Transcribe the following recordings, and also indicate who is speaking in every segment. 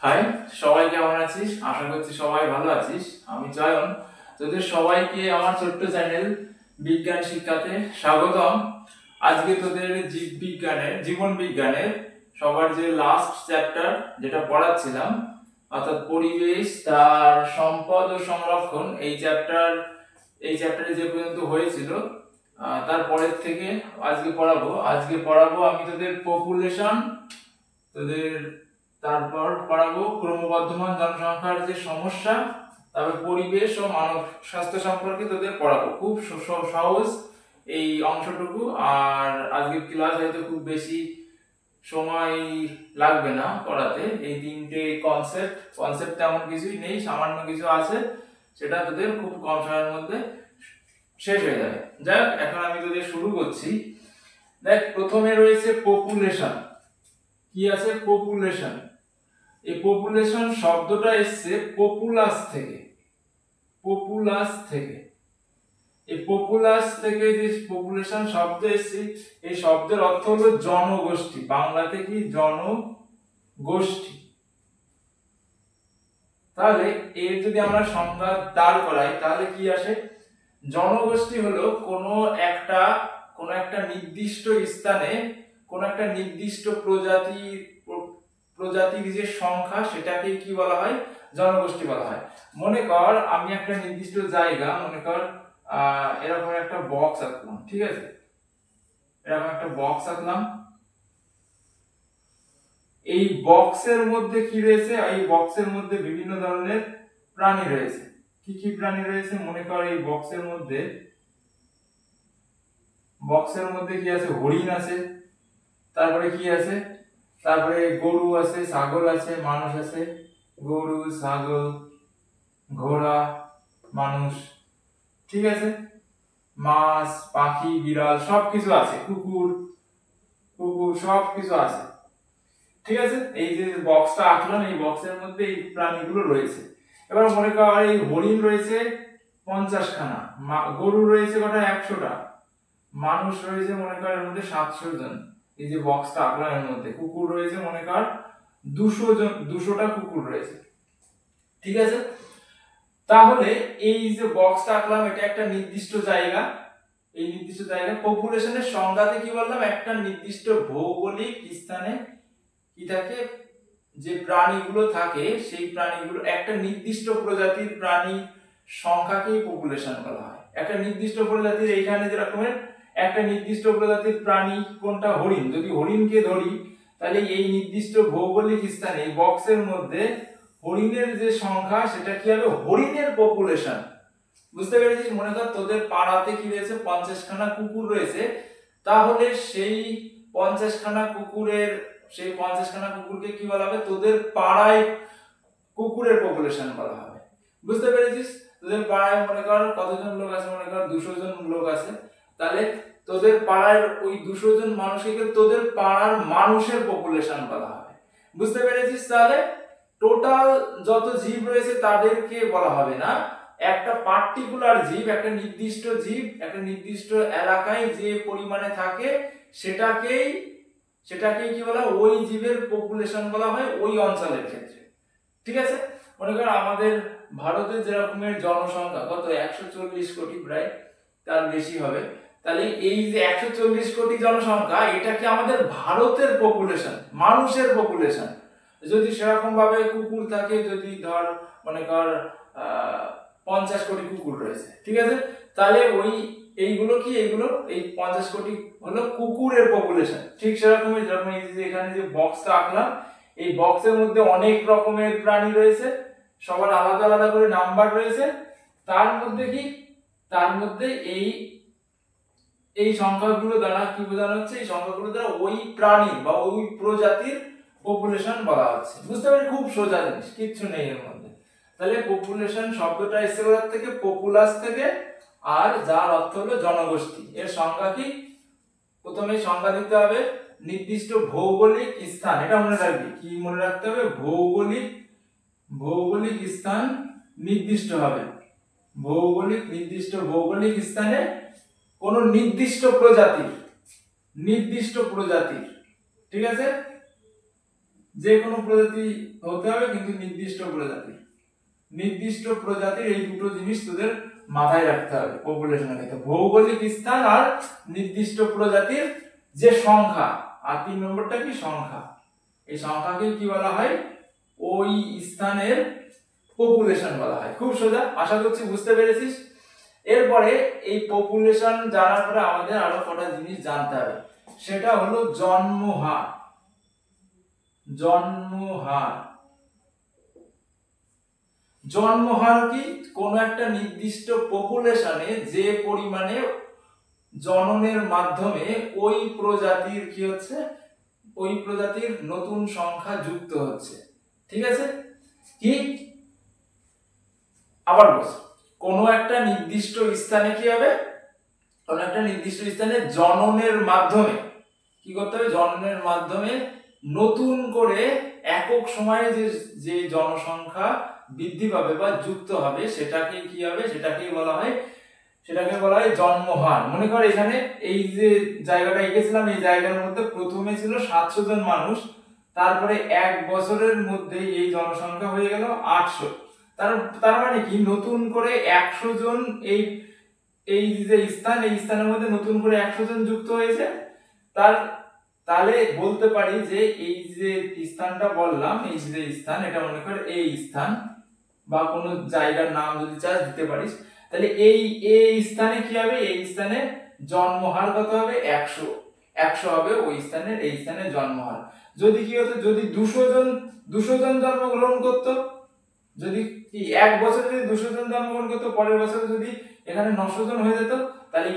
Speaker 1: High, সবাই কেমন আছিস? আশা করছি সবাই ভালো আছিস। আমি জয়ন। তোদের সবাইকে আমার ছোট্ট চ্যানেল বিজ্ঞান শিক্ষাতে স্বাগতম। আজকে তোদের জীবন বিজ্ঞানের সবার যে লাস্ট চ্যাপ্টার যেটা পড়াচ্ছিলাম, অর্থাৎ পরিবেশ, তার সম্পদ ও সংরক্ষণ, এই চ্যাপ্টারে যে পর্যন্ত হয়েছিল তারপরের থেকে আজকে পড়াবো আমি তোদের পপুলেশন, তোদের তারপর পড়াবো ক্রমবর্ধমান জনসংখ্যার যে সমস্যা, তারপর পরিবেশ ও মানব স্বাস্থ্য সম্পর্কে তোদের পড়াবো। খুব সহজ এই অংশটুকু। আর আজকের ক্লাস হয়তো খুব বেশি সময় লাগবে না পড়াতে। এই তিনটে কনসেপ্ট তেমন কিছুই নেই, সামান্য কিছু আছে, সেটা তোদের খুব কম সময়ের মধ্যে শেষ হয়ে যাবে। যাক, এখন আমি তোদের শুরু করছি। দেখ, প্রথমে রয়েছে পপুলেশন। কি আছে? পপুলেশন। এই পপুলেশন শব্দটা এসছে পপুলাস থেকে। এই পপুলাস থেকে যে পপুলেশন শব্দ এসছে, এই শব্দের অর্থ হলো জনগোষ্ঠী। বাংলাতে কি? জনগোষ্ঠী। তাহলে এর যদি আমরা সংজ্ঞা দাঁড় করাই, তাহলে কি আসে? জনগোষ্ঠী হলো কোনো একটা নির্দিষ্ট স্থানে কোনো একটা নির্দিষ্ট প্রজাতির যে সংখ্যা, সেটাকে কি বলা হয়? জনগোষ্ঠী বলা হয়। মনে কর আমি একটা নির্দিষ্ট জায়গা, মনে কর এরকম একটা বক্স আঁকলাম, ঠিক আছে? এরকম একটা বক্স আঁকলাম। এই বক্সের মধ্যে কি রয়েছে? এই বক্সের মধ্যে বিভিন্ন ধরনের প্রাণী রয়েছে। কি কি প্রাণী রয়েছে? মনে কর এই বক্সের মধ্যে কি আছে? হরিণ আছে, তারপরে কি আছে? তারপরে গরু আছে, ছাগল আছে, মানুষ আছে। গরু, ছাগল, ঘোড়া, মানুষ, ঠিক আছে? মাছ, পাখি, বিড়াল সবকিছু আছে, কুকুর সবকিছু আছে, ঠিক আছে? এই যে বক্সটা আঁকলাম, এই বক্সের মধ্যে এই প্রাণীগুলো রয়েছে। এবার মনে কর এই হরিণ রয়েছে 50খানা, গরু রয়েছে কটা? 100টা, মানুষ রয়েছে মনে কর এর মধ্যে 700 জন। এই যে বক্সটা আঁকলাম এর মধ্যে কুকুর রয়েছে মনে কর 200টা কুকুর রয়েছে, ঠিক আছে? তাহলে এই যে বক্সটা আঁকলাম, এটা একটা নির্দিষ্ট জায়গা। এই নির্দিষ্ট জায়গা পপুলেশনের সংজ্ঞাতে কি বললাম? একটা নির্দিষ্ট ভৌগোলিক স্থানে কি থাকে? যে প্রাণীগুলো থাকে, সেই প্রাণীগুলো একটা নির্দিষ্ট প্রজাতির প্রাণী সংখ্যাকেই পপুলেশন বলা হয়। একটা নির্দিষ্ট প্রজাতির, এইখানে যেরকমের একটা নির্দিষ্ট প্রজাতির প্রাণী কোনটা? হরিণ। যদি হরিণকে ধরি, তাহলে এই নির্দিষ্ট ভৌগোলিক স্থানে এই বক্সের মধ্যে হরিণের যে সংখ্যা, সেটা কি হবে? হরিণের পপুলেশন। বুঝতে পেরেছিস? মনে কর তোদের পাড়াতে কি রয়েছে? 50খানা কুকুর রয়েছে। তাহলে সেই 50খানা কুকুরকে কি বলা হবে? তোদের পাড়ায় কুকুরের পপুলেশন বলা হবে। বুঝতে পেরেছিস? তোদের পাড়ায় মনে কর কতজন লোক আছে? মনে কর 200 জন লোক আছে। তাহলে তোদের পাড়ার ওই 200 জন মানুষকে তোদের পাড়ার মানুষের পপুলেশন বলা হবে। বুঝতে পেরেছিস? তাহলে টোটাল যত জীব রয়েছে তাদেরকে বলা হবে না, একটা পার্টিকুলার জীব, একটা নির্দিষ্ট জীব একটা নির্দিষ্ট এলাকায় যে পরিমাণে থাকে, সেটাকেই কি বলা হয়? ওই জীবের পপুলেশন বলা হয় ওই অঞ্চলের ক্ষেত্রে, ঠিক আছে? মনে কর আমাদের ভারতের যেরকমের জনসংখ্যা কত? 140 কোটি, প্রায় তার বেশি হবে। তাহলে এই যে 140 কোটি জনসংখ্যা, এটা কি আমাদের ভারতের পপুলেশন, মানুষের পপুলেশন। যদি সেরকম ভাবে কুকুর থাকে, যদি ধর মনে কর 50 কোটি কুকুর রয়েছে, ঠিক আছে? তাহলে এইগুলো এই 50 কোটি হলো কুকুরের পপুলেশন। ঠিক সেরকমই যেরকম এই যে এখানে যে বক্সটা আঁকলাম, এই বক্সের মধ্যে অনেক রকমের প্রাণী রয়েছে, সবার আলাদা আলাদা করে নাম্বার রয়েছে। তার মধ্যে এই সংখ্যাগুলো দ্বারা কি বোঝানো হচ্ছে? এই সংখ্যাগুলো দ্বারা ওই প্রাণী বা ওই প্রজাতির পপুলেশন বলা হচ্ছে। বুঝতে পারি? খুব সোজা জিনিস, কিচ্ছু নেই এর মধ্যে। তাহলে পপুলেশন শব্দটা এসে কোথা থেকে? পপুলাস থেকে। আর যার অর্থ হলো জনগোষ্ঠী। এর সংজ্ঞা কি? প্রথমে সংজ্ঞা দিতে হবে নির্দিষ্ট ভৌগোলিক স্থান। এটা মনে রাখবি, কি মনে রাখতে হবে? ভৌগোলিক স্থান নির্দিষ্ট হবে। নির্দিষ্ট ভৌগোলিক স্থানে কোন নির্দিষ্ট প্রজাতির, ঠিক আছে? যে কোনো প্রজাতি হতে হবে, কিন্তু নির্দিষ্ট প্রজাতির এই দুটো জিনিস তোদের মাথায় রাখতে হবে পপুলেশনের ক্ষেত্রে, ভৌগোলিক স্থান আর নির্দিষ্ট প্রজাতির যে সংখ্যা। আর 3 নম্বরটা কি? সংখ্যা। এই সংখ্যাকে কি বলা হয়? ওই স্থানের পপুলেশন বলা হয়। খুব সোজা, আশা করছি বুঝতে পেরেছিস। এরপরে এই পপুলেশন জানার পরে আমাদের আরো কটা জিনিস জানতে হবে, সেটা হলো জন্মহার। জন্মহার কি? কোন একটা নির্দিষ্ট পপুলেশনে যে পরিমাণে জননের মাধ্যমে ওই প্রজাতির কি হচ্ছে, ওই প্রজাতির নতুন সংখ্যা যুক্ত হচ্ছে। ঠিক আছে? কি? আবার বল, কোন একটা নির্দিষ্ট স্থানে কি হবে? কোন একটা নির্দিষ্ট স্থানে জননের মাধ্যমে কি করতে হবে? জননের মাধ্যমে নতুন করে একক সময়ে যে জনসংখ্যা বৃদ্ধি পাবে বা যুক্ত হবে, সেটাকে কি হবে? সেটাকে বলা হয় জন্মহার। মনে কর এখানে এই যে জায়গাটা এঁকেছিলাম, এই জায়গার মধ্যে প্রথমে ছিল 700 জন মানুষ, তারপরে 1 বছরের মধ্যে এই জনসংখ্যা হয়ে গেল 800। তার মানে কি? নতুন করে 100 জন এই যে স্থান, এই স্থানের মধ্যে নতুন করে 100 জন যুক্ত হয়েছে। তাহলে বলতে পারি যে এই যে স্থানটা বললাম, এই যে স্থান, এটা মনে কর এই স্থান, বা কোনো জায়গার নাম যদি চাস দিতে পারিস। তাহলে এই স্থানে কি হবে? এই স্থানে জন্মহার কত হবে? 100 হবে ওই স্থানের, এই স্থানে জন্মহার। যদি কি হতো? যদি 200 জন জন্মগ্রহণ করতো, যদি কি 1 বছরে যদি 200 জন জন্মগ্রহণ করতো, পরের বছরে যদি এখানে 900 জন হয়ে যেত, তাহলে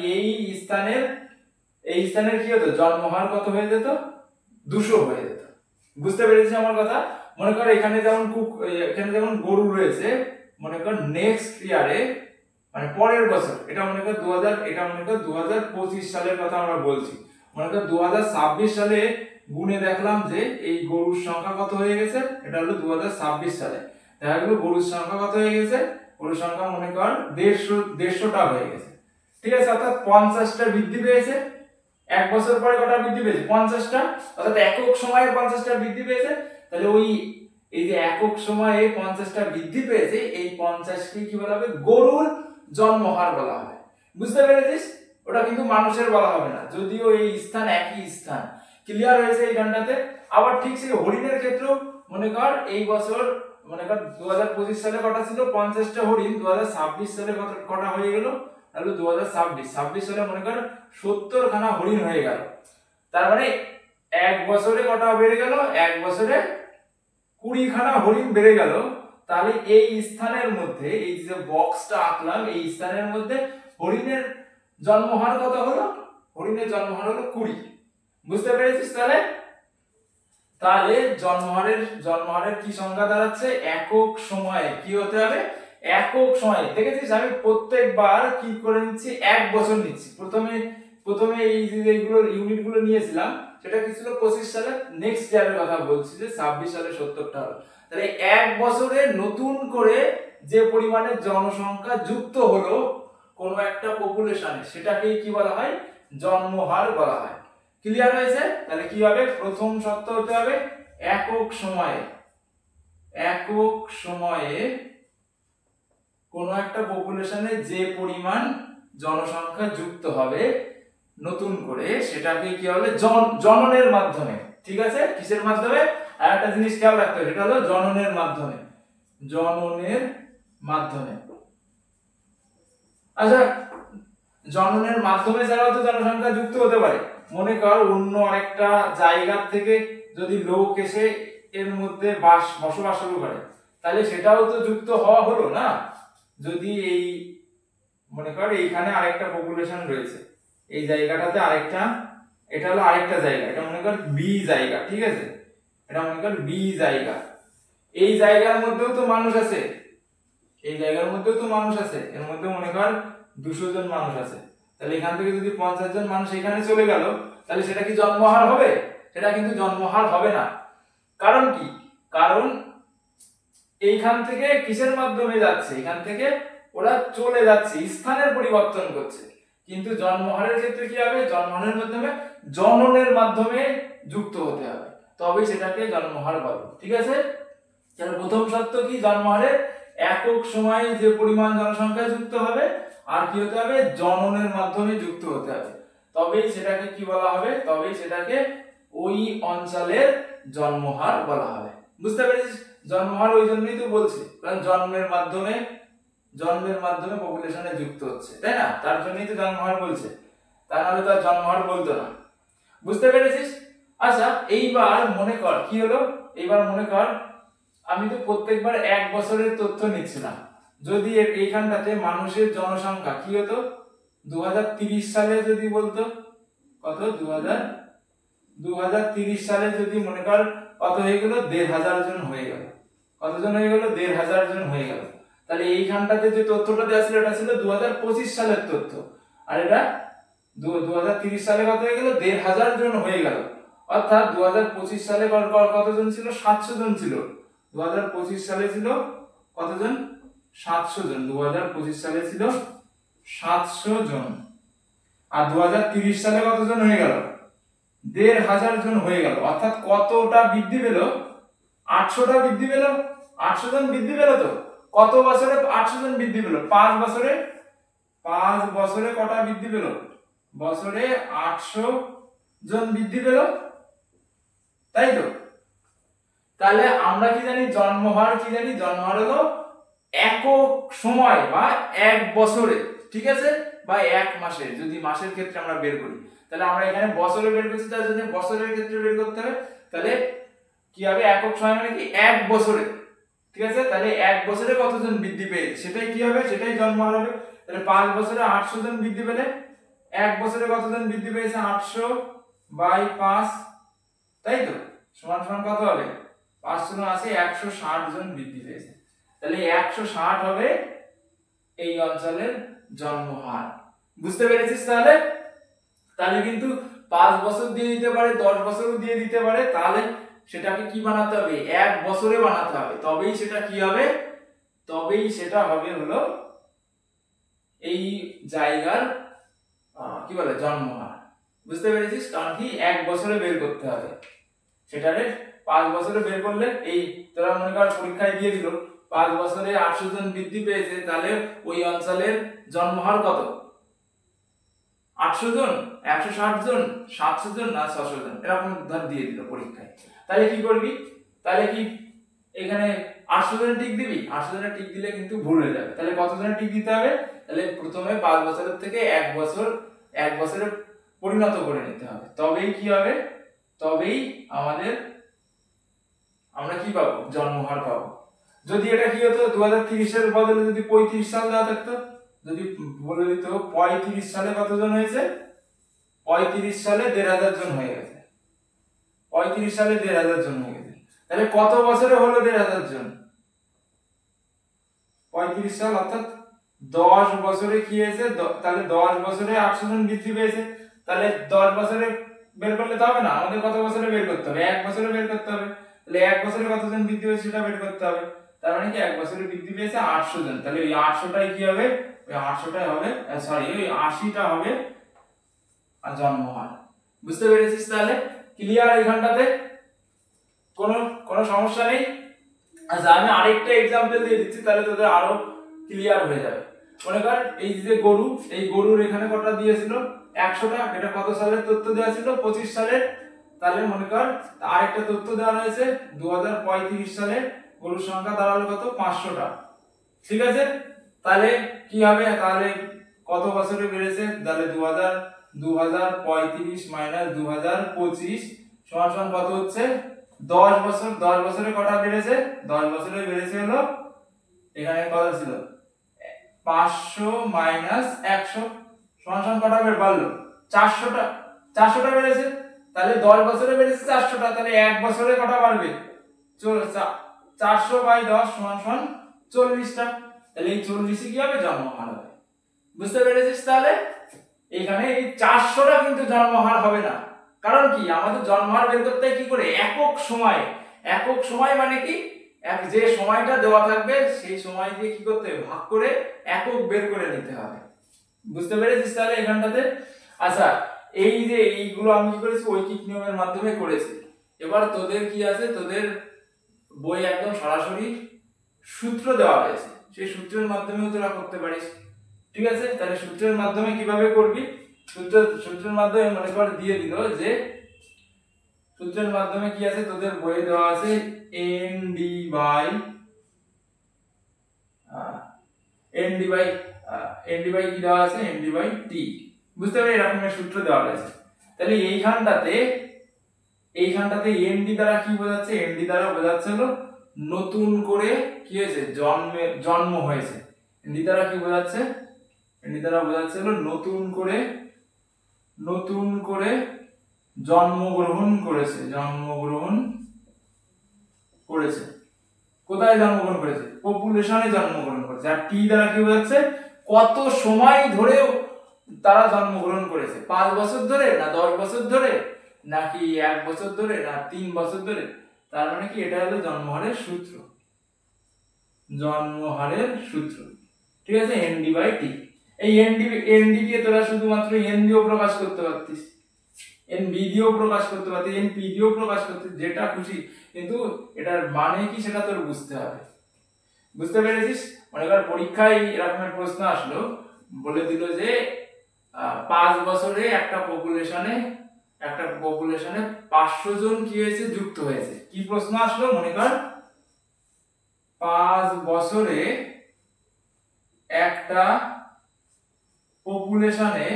Speaker 1: এই স্থানের কি হতো? জন্মহার কত হয়ে যেত? 200 হয়ে যেত। বুঝতে পেরেছিস আমার কথা? মনে কর এখানে যেমন গরু রয়েছে, মনে কর নেক্সট ইয়ারে, মানে পরের বছর, এটা মনে কর 2025 সালের কথা আমরা বলছি। মনে কর 2026 সালে গুনে দেখলাম যে এই গরুর সংখ্যা কত হয়ে গেছে, এটা হলো 2026 সালে। দেখা গেল গরুর সংখ্যা কত হয়ে গেছে? গরুর সংখ্যা মনে কর 150টা হয়ে গেছে। ঠিক আছে? অর্থাৎ 50টা বৃদ্ধি পেয়েছে। 1 বছর পরে কটা বৃদ্ধি পেয়েছে? 50টা। অর্থাৎ একক সময়ে 50টা বৃদ্ধি পেয়েছে। তাহলে এই যে একক সময়ে 50টা বৃদ্ধি পেয়েছে, এই 50কে কি বলা হবে? গরুর জন্মহার বলা হবে। বুঝতে পেরেছিস? ওটা কিন্তু মানুষের বলা হবে না, যদিও এই স্থান একই স্থান। ক্লিয়ার হয়েছে এই গানটাতে? আবার ঠিক সেই হরিণের ক্ষেত্রেও মনে কর এই বছর, মনে কর 2025 সালে কটা ছিল? 50টা হরিণ। 2026 সালে কটা হয়ে গেল? তাহলে 2026 সালে মনে কর 70 খানা হরিণ হয়ে গেল। তার মানে 1 বছরে কটা বেড়ে গেল? 1 বছরে 20 খানা হরিণ বেড়ে গেল। তাহলে এই স্থানের মধ্যে, এই যে বক্সটা আঁকলাম, এই স্থানের মধ্যে হরিণের জন্মহার কত হলো? হরিণের জন্মহার হলো 20। বুঝতে পেরেছিস? তাহলে জন্মহারের কি সংখ্যা দাঁড়াচ্ছে? একক সময়ে কি হতে হবে? একক সময়ে। দেখেছিস আমি প্রত্যেকবার কি করে নিচ্ছি? 1 বছর নিচ্ছি। প্রথমে এই যে এইগুলো ইউনিটগুলো নিয়েছিলাম, সেটা কি ছিল? 25 সালে। নেক্সট ইয়ারের কথা বলছি যে 26 সালে 70টা হলো। তাহলে 1 বছরে নতুন করে যে পরিমাণে জনসংখ্যা যুক্ত হলো কোন একটা পপুলেশনে, সেটাকে কি বলা হয়? জন্মহার বলা হয়। ক্লিয়ার হয়েছে? তাহলে কি হবে? প্রথম শর্ত হতে হবে একক সময়ে কোন একটা পপুলেশনে যে পরিমাণ জনসংখ্যা যুক্ত হবে নতুন করে, সেটাকে কি বলে? জননের মাধ্যমে। ঠিক আছে? কিসের মাধ্যমে? আর একটা জিনিস খেয়াল রাখতে হবে, সেটা হলো জননের মাধ্যমে। আচ্ছা, জননের মাধ্যমে ছাড়াও তো জনসংখ্যা যুক্ত হতে পারে। মনে কর অন্য আরেকটা জায়গা থেকে যদি লোক এসে এর মধ্যে বসবাস শুরু করে, তাহলে সেটাও তো যুক্ত হওয়া হলো না? যদি এই মনে কর এইখানে আরেকটা পপুলেশন রয়েছে, এই জায়গাটাতে আরেকটা, এটা হলো আরেকটা জায়গা, এটা মনে কর বি জায়গা। ঠিক আছে? এটা মনে কর বি জায়গা। এই জায়গার মধ্যেও তো মানুষ আছে, এর মধ্যে মনে কর 200 জন মানুষ আছে। তাহলে এখান থেকে যদি 50 জন মানুষ এখানে চলে গেল, তাহলে সেটা কি জন্মহার হবে? সেটা কিন্তু জন্মহার হবে না। কারণ কি? কারণ এইখান থেকে কিসের মাধ্যমে যাচ্ছে? এখান থেকে ওরা চলে যাচ্ছে, স্থানের পরিবর্তন করছে। কিন্তু জন্মহারের ক্ষেত্রে কি হবে? জন্মহারের মাধ্যমে জননের মাধ্যমে যুক্ত হতে হবে। তবেই সেটাকে জন্মহার বলে। ঠিক আছে, তাহলে প্রথম শর্ত কি, জন্মহারের একক সময়ে যে পরিমাণ জনসংখ্যা যুক্ত হবে আর কি হতে হবে, জননের মাধ্যমে যুক্ত হতে হবে, তবেই সেটাকে কি বলা হবে, তবেই সেটাকে ওই অঞ্চলের জন্মহার বলা হবে। বুঝতে পেরেছিস? জন্মহার ওই জন্যই তো বলছি, কারণ জন্মের মাধ্যমে পপুলেশনে যুক্ত হচ্ছে, তাই না? তার জন্যই তো জন্মহার বলছে, তা নাহলে তো আর জন্মহার বলতো না। বুঝতে পেরেছিস? আচ্ছা, এইবার মনে কর কি হলো, এইবার মনে কর আমি তো প্রত্যেকবার 1 বছরের তথ্য নিচ্ছিলাম। যদি এইখানটাতে মানুষের জনসংখ্যা কি হতো, 2030 সালে যদি বলতো কত, 2030 সালে যদি মনে কর কত হয়ে গেল, 1500 জন হয়ে গেল। কতজন হয়ে গেল? 1500 জন হয়ে গেল। তাহলে এইখানটাতে যে তথ্যটা দেওয়া ছিল এটা ছিল 2025 সালের তথ্য, আর এটা 2030 সালে কত হয়ে গেল, 1500 জন হয়ে গেল। অর্থাৎ 2025 সালে কতজন ছিল, 700 জন ছিল। 2025 সালে ছিল কতজন, 700 জন। 2025 সালে ছিল 700 জন। আর 2030 সালে কতজন হয়ে গেল, 1500 জন হয়ে গেল। অর্থাৎ কতটা বৃদ্ধি পেল, 800টা বৃদ্ধি পেল, 800 জন বৃদ্ধি পেল। তো কত বছরে 800 জন বৃদ্ধি পেল, 5 বছরে, 5 বছরে কটা বৃদ্ধি পেল, বছরে 800 জন বৃদ্ধি পেল, তাই তো? তাহলে আমরা কি জানি, জন্মহার কি জানি, জন্মহার হলো একক সময় বা 1 বছরে, ঠিক আছে, বা 1 মাসে। যদি মাসের ক্ষেত্রে আমরা বের করি, তাহলে আমরা এখানে বছরে বের করছি, তার জন্য বছরের ক্ষেত্রে বের করতে হবে। তাহলে কি হবে, একক সময় মানে কি, 1 বছরে। ঠিক আছে, তাহলে 1 বছরে কতজন বৃদ্ধি পেয়েছে সেটাই কি হবে, সেটাই জন্মহার হবে। তাহলে 5 বছরে 800 জন বৃদ্ধি পেলে 1 বছরে কতজন বৃদ্ধি পেয়েছে, 800 বাই 5, তাই তো, সমান সমান কত হবে, 580, 160 জন বৃদ্ধি পেয়েছে। তাহলে 160 হবে এই অঞ্চলের জন্মহার। বুঝতে পেরেছিস? তাহলে তাহলে কিন্তু 5 বছর দিয়ে দিতে পারে, 10 বছরও দিয়ে দিতে পারে। তাহলে সেটাকে কি বানাতে হবে, 1 বছরে বানাতে হবে, তবেই সেটা কি হবে, তবেই সেটা হবে হলো এই জায়গার কি বলে, জন্মহার। বুঝতে পেরেছিস? কারণ কি 1 বছরে বের করতে হবে, সেটারে 5 বছরে বের করলে, এই তোরা মনে কর পরীক্ষায় দিয়ে দিল 5 বছরে 800 জন বৃদ্ধি পেয়েছে, তাহলে ওই অঞ্চলের জন্মহার কত, 800 জন, 160 জন, 700 জন না 600 জন, এরকম ধর দিয়ে দিল পরীক্ষায়। তাহলে কি করবি, তাহলে কি এখানে 800 জনের টিক দিবি, 800 জনের টিক দিলে কিন্তু ভুল হয়ে যাবে। তাহলে কত জনের টিক দিতে হবে, তাহলে প্রথমে 5 বছরের থেকে 1 বছরে পরিণত করে নিতে হবে, তবেই কি হবে, তবেই আমরা কি পাবো, জন্মহার পাবো। যদি এটা কি হতো, 2030 এর বদলে যদি 35 সাল দেওয়া থাকতো, যদি বলে দিত 35 সালে কতজন হয়েছে, 35 সালে 1500 জন হয়ে গেছে, 35 সালে 1500 জন হয়ে গেছে। তাহলে কত বছরে হলো 1500 জন, 35 সাল, অর্থাৎ 10 বছরে কি হয়েছে, তাহলে 10 বছরে 800 জন বৃদ্ধি পেয়েছে। তাহলে 10 বছরে বের করলে তো হবে না, আমাদের কত বছরে বের করতে হবে, 1 বছরে বের করতে হবে। তাহলে 1 বছরে কতজন বৃদ্ধি পেয়েছে সেটা বের করতে হবে। তার মানে কি 1 বছরে বৃদ্ধি পেয়েছে 800 জন। তাহলে ওই 800টাই কি হবে, ওই 800টাই হবে, সরি ওই 80টা হবে আর জন্মহার। বুঝতে পেরেছিস? তাহলে ক্লিয়ার এখানটাতে, কোনো সমস্যা নেই। আচ্ছা, আমি আরেকটা एग्जांपल দিয়ে দিচ্ছি, তাহলে তোদের আরো ক্লিয়ার হয়ে যাবে। মনে কর এই যে গরু, এই গরুর এখানে কটা দিয়েছিল, 100টা। এটা কত সালের তথ্য দেওয়া ছিল, 25 সালের। তাহলে মনে কর আরেকটা তথ্য দেওয়া হয়েছে 2035 সালে গরুর সংখ্যা দাঁড়ালো কত, 500টা। ঠিক আছে, তাহলে কি হবে, তাহলে কত বছরে বেড়েছে, তাহলে 2035 মাইনাস 2025 সমান সমান কত হচ্ছে, 10 বছর। 10 বছরে কটা বেড়েছে, 10 বছরে বেড়েছে হলো, এখানে কত ছিল, 500 মাইনাস 100 সমান সমান কটা বাড়লো, 400টা। 400টা বেড়েছে, তাহলে 10 বছরে বেড়েছে 400টা, তাহলে 1 বছরে কটা বাড়বে, 400 বাই 10 সমান সমান 40টা। তাহলে এই 40ই কি হবে, জন্মহার হবে। বুঝতে পেরেছিস? তাহলে এখানে এই 400টা কিন্তু জন্মহার হবে না, কারণ কি, আমাদের জন্মহার বের করতে কি করে, একক সময়। একক সময় মানে কি, যে সময়টা দেওয়া থাকবে সেই সময় দিয়ে কি করতে হবে, ভাগ করে একক বের করে নিতে হবে। বুঝতে পেরেছিস? তাহলে এখানটাতে আচ্ছা, এই যে এইগুলো আমি কি করেছি, ঐকিক নিয়মের মাধ্যমে করেছি। এবার তোদের কি আছে, তোদের বই একদম সরাসরি সূত্র দেওয়া রয়েছে, সেই সূত্রের মাধ্যমেও তোরা করতে পারিস। ঠিক আছে, তাহলে সূত্রের মাধ্যমে কিভাবে করবি, সূত্রের মাধ্যমে মনে কর দিয়ে দিল যে সূত্রের মাধ্যমে কি আছে, তোদের বইয়ে দেওয়া আছে এন ডি বাই কি দেওয়া আছে, এন ডি বাই টি, বুঝতে পারলি, এরকমের সূত্র দেওয়া রয়েছে। তাহলে এইখানটাতে এন ডি দ্বারা কি বোঝাচ্ছে, এন ডি দ্বারা বোঝাচ্ছে হলো নতুন করে কি হয়েছে, জন্ম হয়েছে। এন ডি দ্বারা কি বোঝাচ্ছে, এন ডি দ্বারা বোঝাচ্ছে হলো নতুন করে জন্মগ্রহণ করেছে। কোথায় জন্মগ্রহণ করেছে, পপুলেশনে জন্মগ্রহণ করেছে। আর টি দ্বারা কি বোঝাচ্ছে, কত সময় ধরে তারা জন্মগ্রহণ করেছে, 5 বছর ধরে না 10 বছর ধরে নাকি 1 বছর ধরে না 3 বছর ধরে। তার মানে কি, এটা হলো জন্মহারের সূত্র। ঠিক আছে, এন ডি বাই টি। এই এন ডি কে তোরা শুধুমাত্র এন দিয়েও প্রকাশ করতে পারতিস, এন বি দিয়েও প্রকাশ করতে পারতিস, এন পি দিয়েও প্রকাশ করতে, যেটা খুশি, কিন্তু এটার মানে কি সেটা তোর বুঝতে হবে। বুঝতে পেরেছিস? মনে কর পরীক্ষায় এরকমের প্রশ্ন আসলো, বলে দিল যে 5 বছরে একটা পপুলেশনে 500 জন কি হয়েছে, যুক্ত হয়েছে। কি প্রশ্ন আসলো, মনে কর 5 বছরে একটা পপুলেশনে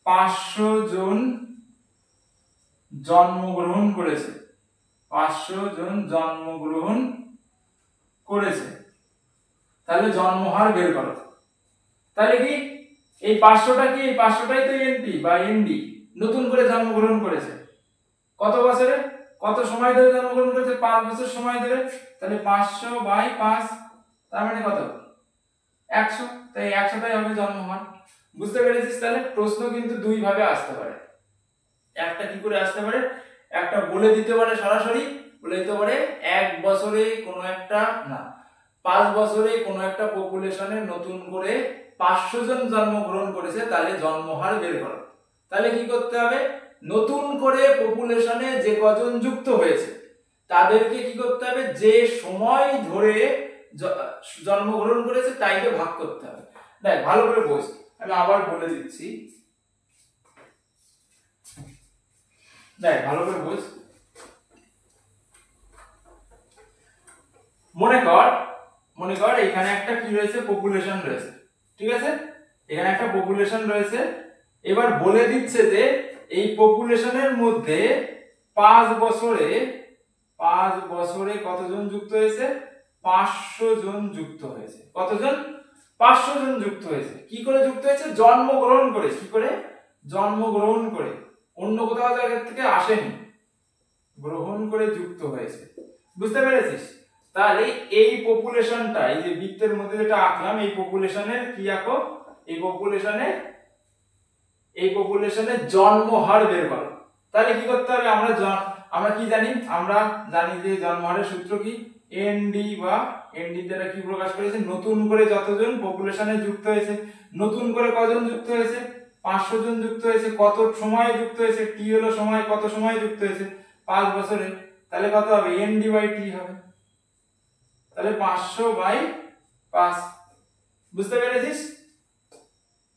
Speaker 1: 500 জন জন্মগ্রহণ করেছে, 500 জন জন্মগ্রহণ করেছে। তাহলে জন্মহার বের করো। তাহলে কি এই 500টা কি, এই 500টাই তো এনপি বা এনডি, নতুন করে জন্মগ্রহণ করেছে। কত বছরে, কত সময় ধরে জন্মগ্রহণ করেছে, 5 বছর সময় ধরে। তাহলে 500 বাই 5, তার মানে কত, 100। তাই 100টাই হবে জন্মহার। বুঝতে পেরেছিস? তাহলে প্রশ্ন কিন্তু দুই ভাবে আসতে পারে। একটা কি করে আসতে পারে, একটা বলে দিতে পারে সরাসরি, বলে দিতে পারে 1 বছরে কোনো একটা না 5 বছরে কোনো একটা পপুলেশনে নতুন করে 500 জন জন্মগ্রহণ করেছে, তাহলে জন্মহার বের করো। তাহলে কি করতে হবে, নতুন করে পপুলেশনে যে কজন যুক্ত হয়েছে তাদেরকে কি করতে হবে, যে সময় ধরে জন্মগ্রহণ করেছে তাইকে ভাগ করতে হবে। দেখ ভালো করে বোঝ, আমি আবার বলে দিচ্ছি, দেখ ভালো করে বোঝ। মনে কর এখানে একটা কি রয়েছে, পপুলেশন রয়েছে। ঠিক আছে, এখানে একটা পপুলেশন রয়েছে। এবার বলে দিচ্ছে যে এই পপুলেশনের মধ্যে 5 বছরে কতজন যুক্ত হয়েছে, 500 জন যুক্ত হয়েছে। কতজন, 500 জন যুক্ত হয়েছে। কি করে যুক্ত হয়েছে, জন্মগ্রহণ করে। কি করে, জন্মগ্রহণ করে, অন্য কোথাও জায়গা থেকে আসেনি, গ্রহণ করে যুক্ত হয়েছে। বুঝতে পেরেছিস? তাহলে এই পপুলেশনটা, এই যে বৃত্তের মধ্যে যেটা আঁকলাম, এই পপুলেশনের কি আঁকো, এই পপুলেশনের জন্মহার বের করো। তাহলে কি করতে হবে, আমরা কি জানি, আমরা জানি যে জন্মহারের সূত্র কি, এনডি বা এনডি দ্বারা কি প্রকাশ করেছে, নতুন করে যতজন পপুলেশনে যুক্ত হয়েছে। নতুন করে কজন যুক্ত হয়েছে, 500 জন যুক্ত হয়েছে। কত সময়ে যুক্ত হয়েছে, টি হলো সময়, কত সময়ে যুক্ত হয়েছে, 5 বছরে। তাহলে কত হবে, এনডি বাই টি হবে। তাহলে 500 বাই 5। বুঝতে পেরেছিস?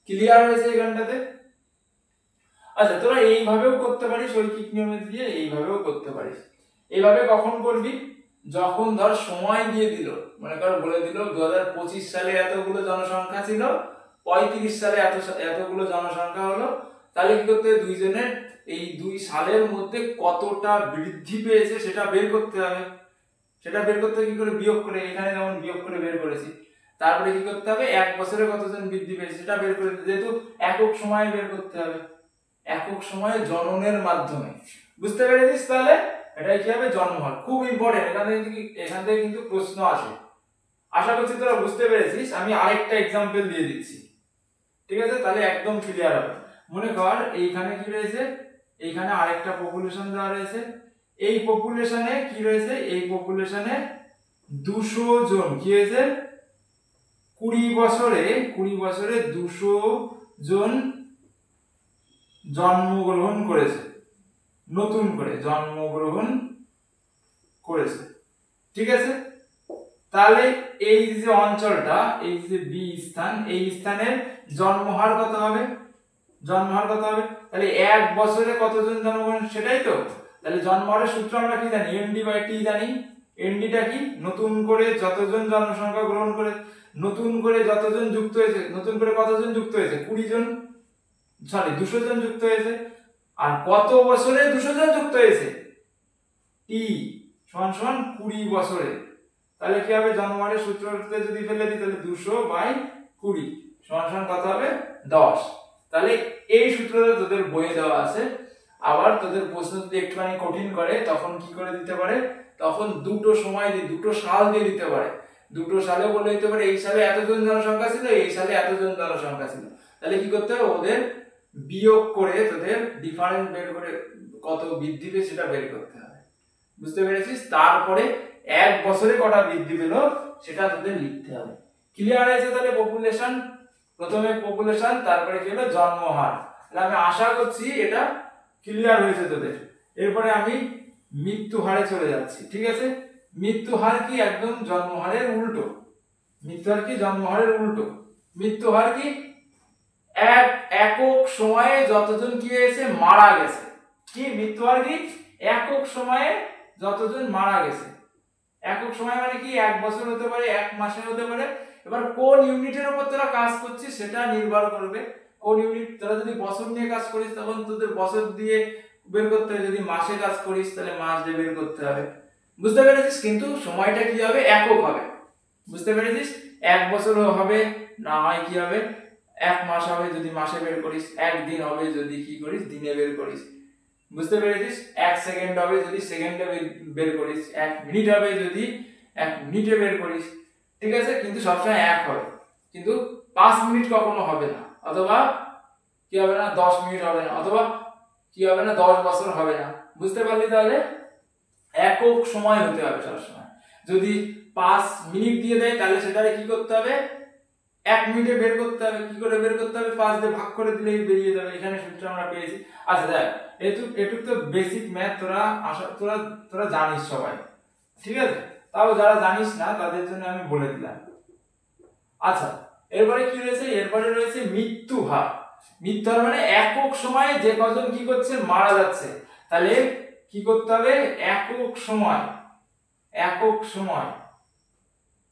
Speaker 1: ক্লিয়ার হয়েছে এখানটাতে? আচ্ছা, তোরা এইভাবেও করতে পারিস, ঐকিক নিয়মে দিয়ে এইভাবেও করতে পারিস। এইভাবে কখন করবি, যখন ধর সময় দিয়ে দিল, মনে কর বলে দিল 2025 সালে এতগুলো জনসংখ্যা ছিল, 35 সালে এতগুলো জনসংখ্যা হলো। তাহলে কি করতে হবে, দুইজনের এই 2 সালের মধ্যে কতটা বৃদ্ধি পেয়েছে সেটা বের করতে হবে। সেটা বের করতে কি করে, বিয়োগ করে, এখানে যেমন বিয়োগ করে বের করেছি। তারপরে কি করতে হবে, 1 বছরে কতজন বৃদ্ধি পেয়েছে সেটা বের করে, যেহেতু একক সময়ে বের করতে হবে, একক সময়ে জননের মাধ্যমে। বুঝতে পেরেছিস? তাহলে এটাই কি হবে, জন্মহার। খুব ইম্পর্টেন্ট, এখান থেকে কিন্তু প্রশ্ন আসে। আশা করছি তোরা বুঝতে পেরেছিস। আমি আরেকটা एग्जांपल দিয়ে দিচ্ছি, ঠিক আছে? তাহলে একদম ক্লিয়ার হবে। মনে কর এইখানে কি রয়েছে, এইখানে আরেকটা পপুলেশন দেওয়া রয়েছে। এই পপুলেশনে কি রয়েছে, এই পপুলেশনে 200 জন কি হয়েছে, 20 বছরে 200 জন জন্মগ্রহণ করেছে, নতুন করে জন্মগ্রহণ করেছে। ঠিক আছে, তাহলে এই যে অঞ্চলটা, এই যে বি স্থান, এই স্থানের জন্মহার কত হবে? জন্মহার কত হবে? তাহলে এক বছরে কতজন জন্মগ্রহণ, সেটাই তো। তাহলে জন্মহারের সূত্র আমরা কি জানি? এনডি বাই টি জানি। এনডিটা কি? নতুন করে যতজন জনসংখ্যা গ্রহণ করে, নতুন করে যতজন যুক্ত হয়েছে, নতুন করে কতজন যুক্ত হয়েছে? 20 জন, সরি 200 জন যুক্ত হয়েছে। আর কত বছরে 200 জন যুক্ত হয়েছে? টি সমান সমান 20 বছরে। তাহলে কি হবে? জন্মহারের সূত্রতে যদি ফেলে দিই তাহলে 200/20 সমান সমান কত হবে? 10। তাহলে এই সূত্রটা তোদের বইয়ে দেওয়া আছে। আবার তোদের প্রশ্ন যদি একটুখানি কঠিন করে তখন কি করে দিতে পারে? তখন দুটো সময় দিয়ে, দুটো সাল দিয়ে দিতে পারে। দুটো সালে বলে দিতে পারে এই সালে এতজন জনসংখ্যা ছিল, এই সালে এতজন জনসংখ্যা ছিল। তাহলে কি করতে হবে? ওদের বিয়োগ করে তোদের ডিফারেন্স বের করে কত বৃদ্ধি পেয়ে সেটা বের করতে হবে। বুঝতে পেরেছিস? তারপরে এক বছরে কটা বৃদ্ধি পেল সেটা তোদের লিখতে হবে। ক্লিয়ার হয়েছে? তাহলে পপুলেশন, প্রথমে পপুলেশন, তারপরে কি হলো? জন্মহার। তাহলে আমি আশা করছি এটা ক্লিয়ার হয়েছে তোদের। এরপরে আমি মৃত্যু হারে চলে যাচ্ছি। ঠিক আছে, মৃত্যু হার কি? একদম জন্মহারের উল্টো। মৃত্যু হার কি? জন্মহারের উল্টো। মৃত্যু হার কি? একক সময়ে যতজন কি হয়েছে? মারা গেছে। কি মৃত্যু হার কি? একক সময়ে যতজন মারা গেছে। একক সময় মানে কি? এক বছর হতে পারে, এক মাসে হতে পারে। এবার কোন ইউনিটের উপর তোরা কাজ করছিস সেটা নির্ভর করবে। কোন ইউনিট, তোরা যদি বছর নিয়ে কাজ করিস তখন তোদের বছর দিয়ে বের করতে হবে, যদি মাসে কাজ করিস তাহলে মাস দিয়ে বের করতে হবে। বুঝতে পেরেছিস? কিন্তু সময়টা কি হবে? একক হবে। বুঝতে পেরেছিস? এক বছর হবে, না হয় কি হবে? এক মাস হবে যদি মাসে বের করিস, একদিন হবে যদি কি করিস? দিনে বের করিস। বুঝতে পেরেছিস? এক সেকেন্ড হবে যদি সেকেন্ডে বের করিস, এক মিনিট হবে যদি এক মিনিটে বের করিস। ঠিক আছে, কিন্তু সবসময় এক হবে। কিন্তু 5 মিনিট কখনো হবে না, অথবা কি হবে না? 10 মিনিট হবে না, অথবা কি হবে না? 10 বছর হবে না। বুঝতে পারলি? তাহলে একক সময় হতে হবে সবসময়। যদি 5 মিনিট দিয়ে দেয় তাহলে সেটারে কি করতে হবে? 1 মিনিটে বের করতে হবে। কি করে বের করতে হবে? 5 দিয়ে ভাগ করে দিলেই বেরিয়ে যাবে। এখানে সূত্র আমরা পেয়েছি। আচ্ছা দেখ, এটুক তো বেসিক ম্যাথ, তোরা জানিস সবাই। ঠিক আছে, তাও যারা জানিস না তাদের জন্য আমি বলে দিলাম। আচ্ছা, এরপরে কি রয়েছে? এরপরে রয়েছে মৃত্যু হার। মৃত্যু হার মানে একক সময়ে যে কজন কি করছে? মারা যাচ্ছে। তাহলে কি করতে হবে? একক সময়, একক সময়,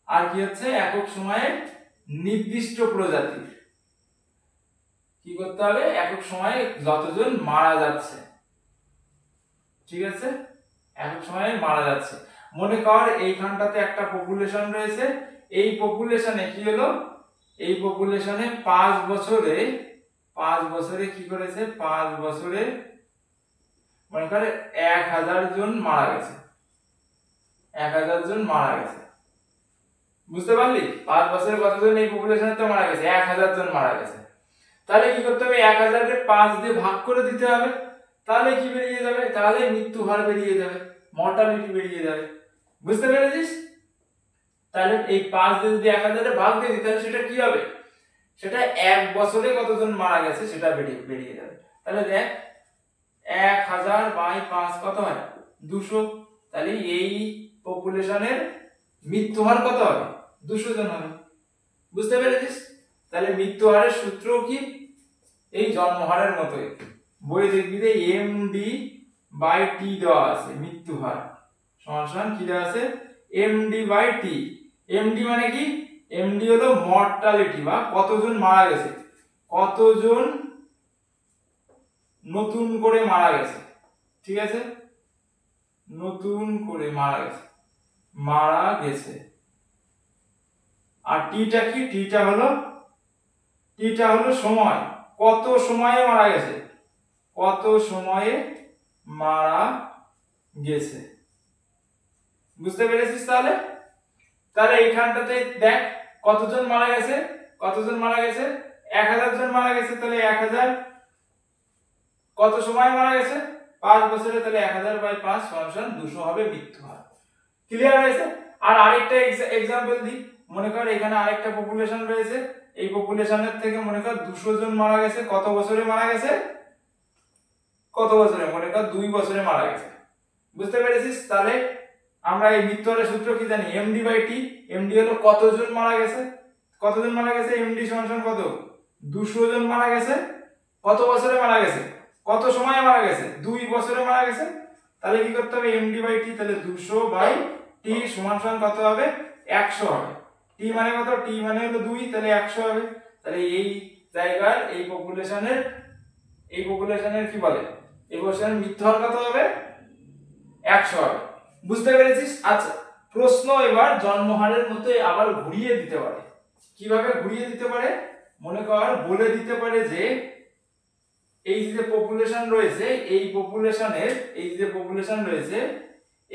Speaker 1: আর কি হচ্ছে? একক সময়ে নির্দিষ্ট প্রজাতির। কি করতে হবে? একক সময়ে যতজন মারা যাচ্ছে। ঠিক আছে, একক সময়ে মারা যাচ্ছে। মনে কর এইখানটাতে একটা পপুলেশন রয়েছে, এই পপুলেশনে কি হলো? এই পপুলেশনে 5 বছরে কি করেছে? 5 বছরে মনে করে 1000 জন মারা গেছে। 1000 জন মারা গেছে। বুঝতে পারলি? 5 বছরে কতজন এই পপুলেশনে তো মারা গেছে? 1000 জন মারা গেছে। তাহলে কি করতে হবে? 1000 কে 5 দিয়ে ভাগ করে দিতে হবে। তাহলে কি বেরিয়ে যাবে? তাহলে মৃত্যু হার বেরিয়ে যাবে, মর্টালিটি বেরিয়ে যাবে। বুঝতে পেরেছিস? তাহলে এই 5 দিয়ে যদি 1000 এ ভাগ দিয়ে দিই তাহলে সেটা কি হবে? সেটা এক বছরে কতজন মারা গেছে সেটা বেরিয়ে যাবে। তাহলে দেখ 1000/5 কত হয়? 200। তাহলে এই পপুলেশনের মৃত্যু হার কত হবে? 200 জন হবে। বুঝতে পেরেছিস? তাহলে মৃত্যু হারের সূত্র কি? এই জন্মহারের মতোই। বই দেখবি যে md/t দেওয়া আছে। মৃত্যু হার সমান সমান কি দেওয়া আছে? md/t। md মানে কি? md হলো মর্টালিটি, বা কতজন মারা গেছে, কতজন নতুন করে মারা গেছে। ঠিক আছে, নতুন করে মারা গেছে। আর টিটা কি? টিটা হলো সময়, কত সময়ে মারা গেছে, কত সময়ে মারা গেছে। বুঝতে পেরেছিস? তাহলে এইখানটাতে দেখ কতজন মারা গেছে, কতজন মারা গেছে? 1000 জন মারা গেছে। তাহলে 1000 কত সময় মারা গেছে? 5 বছরে। তাহলে 1000/5 সমান 200 হবে মৃত্যু হার। ক্লিয়ার হয়েছে? আর আরেকটা एग्जांपल দিই। মনে কর এখানে আরেকটা পপুলেশন রয়েছে, এই পপুলেশনের থেকে মনে কর 200 জন মারা গেছে। কত বছরে মারা গেছে? কত বছরে, মনে কর 2 বছরে মারা গেছে। বুঝতে পেরেছিস? তাহলে আমরা এই মৃত্যু হারের সূত্র কি জানি, md/t। md হলো কতজন মারা গেছে, কতজন মারা গেছে, md সমান কত, 200 জন মারা গেছে। কত বছরে মারা গেছে, কত সময়ে মারা গেছে, 2 বছরে মারা গেছে। তাহলে কি করতে হবে, md/t, তাহলে 200/t সমান কত হবে, 100 হবে। t মানে কত, t মানে হলো 2, তাহলে 100 হবে। তাহলে এই জায়গার এই পপুলেশনের কি বলে, এই পপুলেশনের মৃত্যু হার কত হবে, 100 হবে। বুঝতে পেরেছিস? আচ্ছা, প্রশ্ন এবার জন্মহারের মতো আবার ঘুরিয়ে দিতে পারে। কিভাবে ঘুরিয়ে দিতে পারে, মনে কর বলে দিতে পারে যে এই যে পপুলেশন রয়েছে,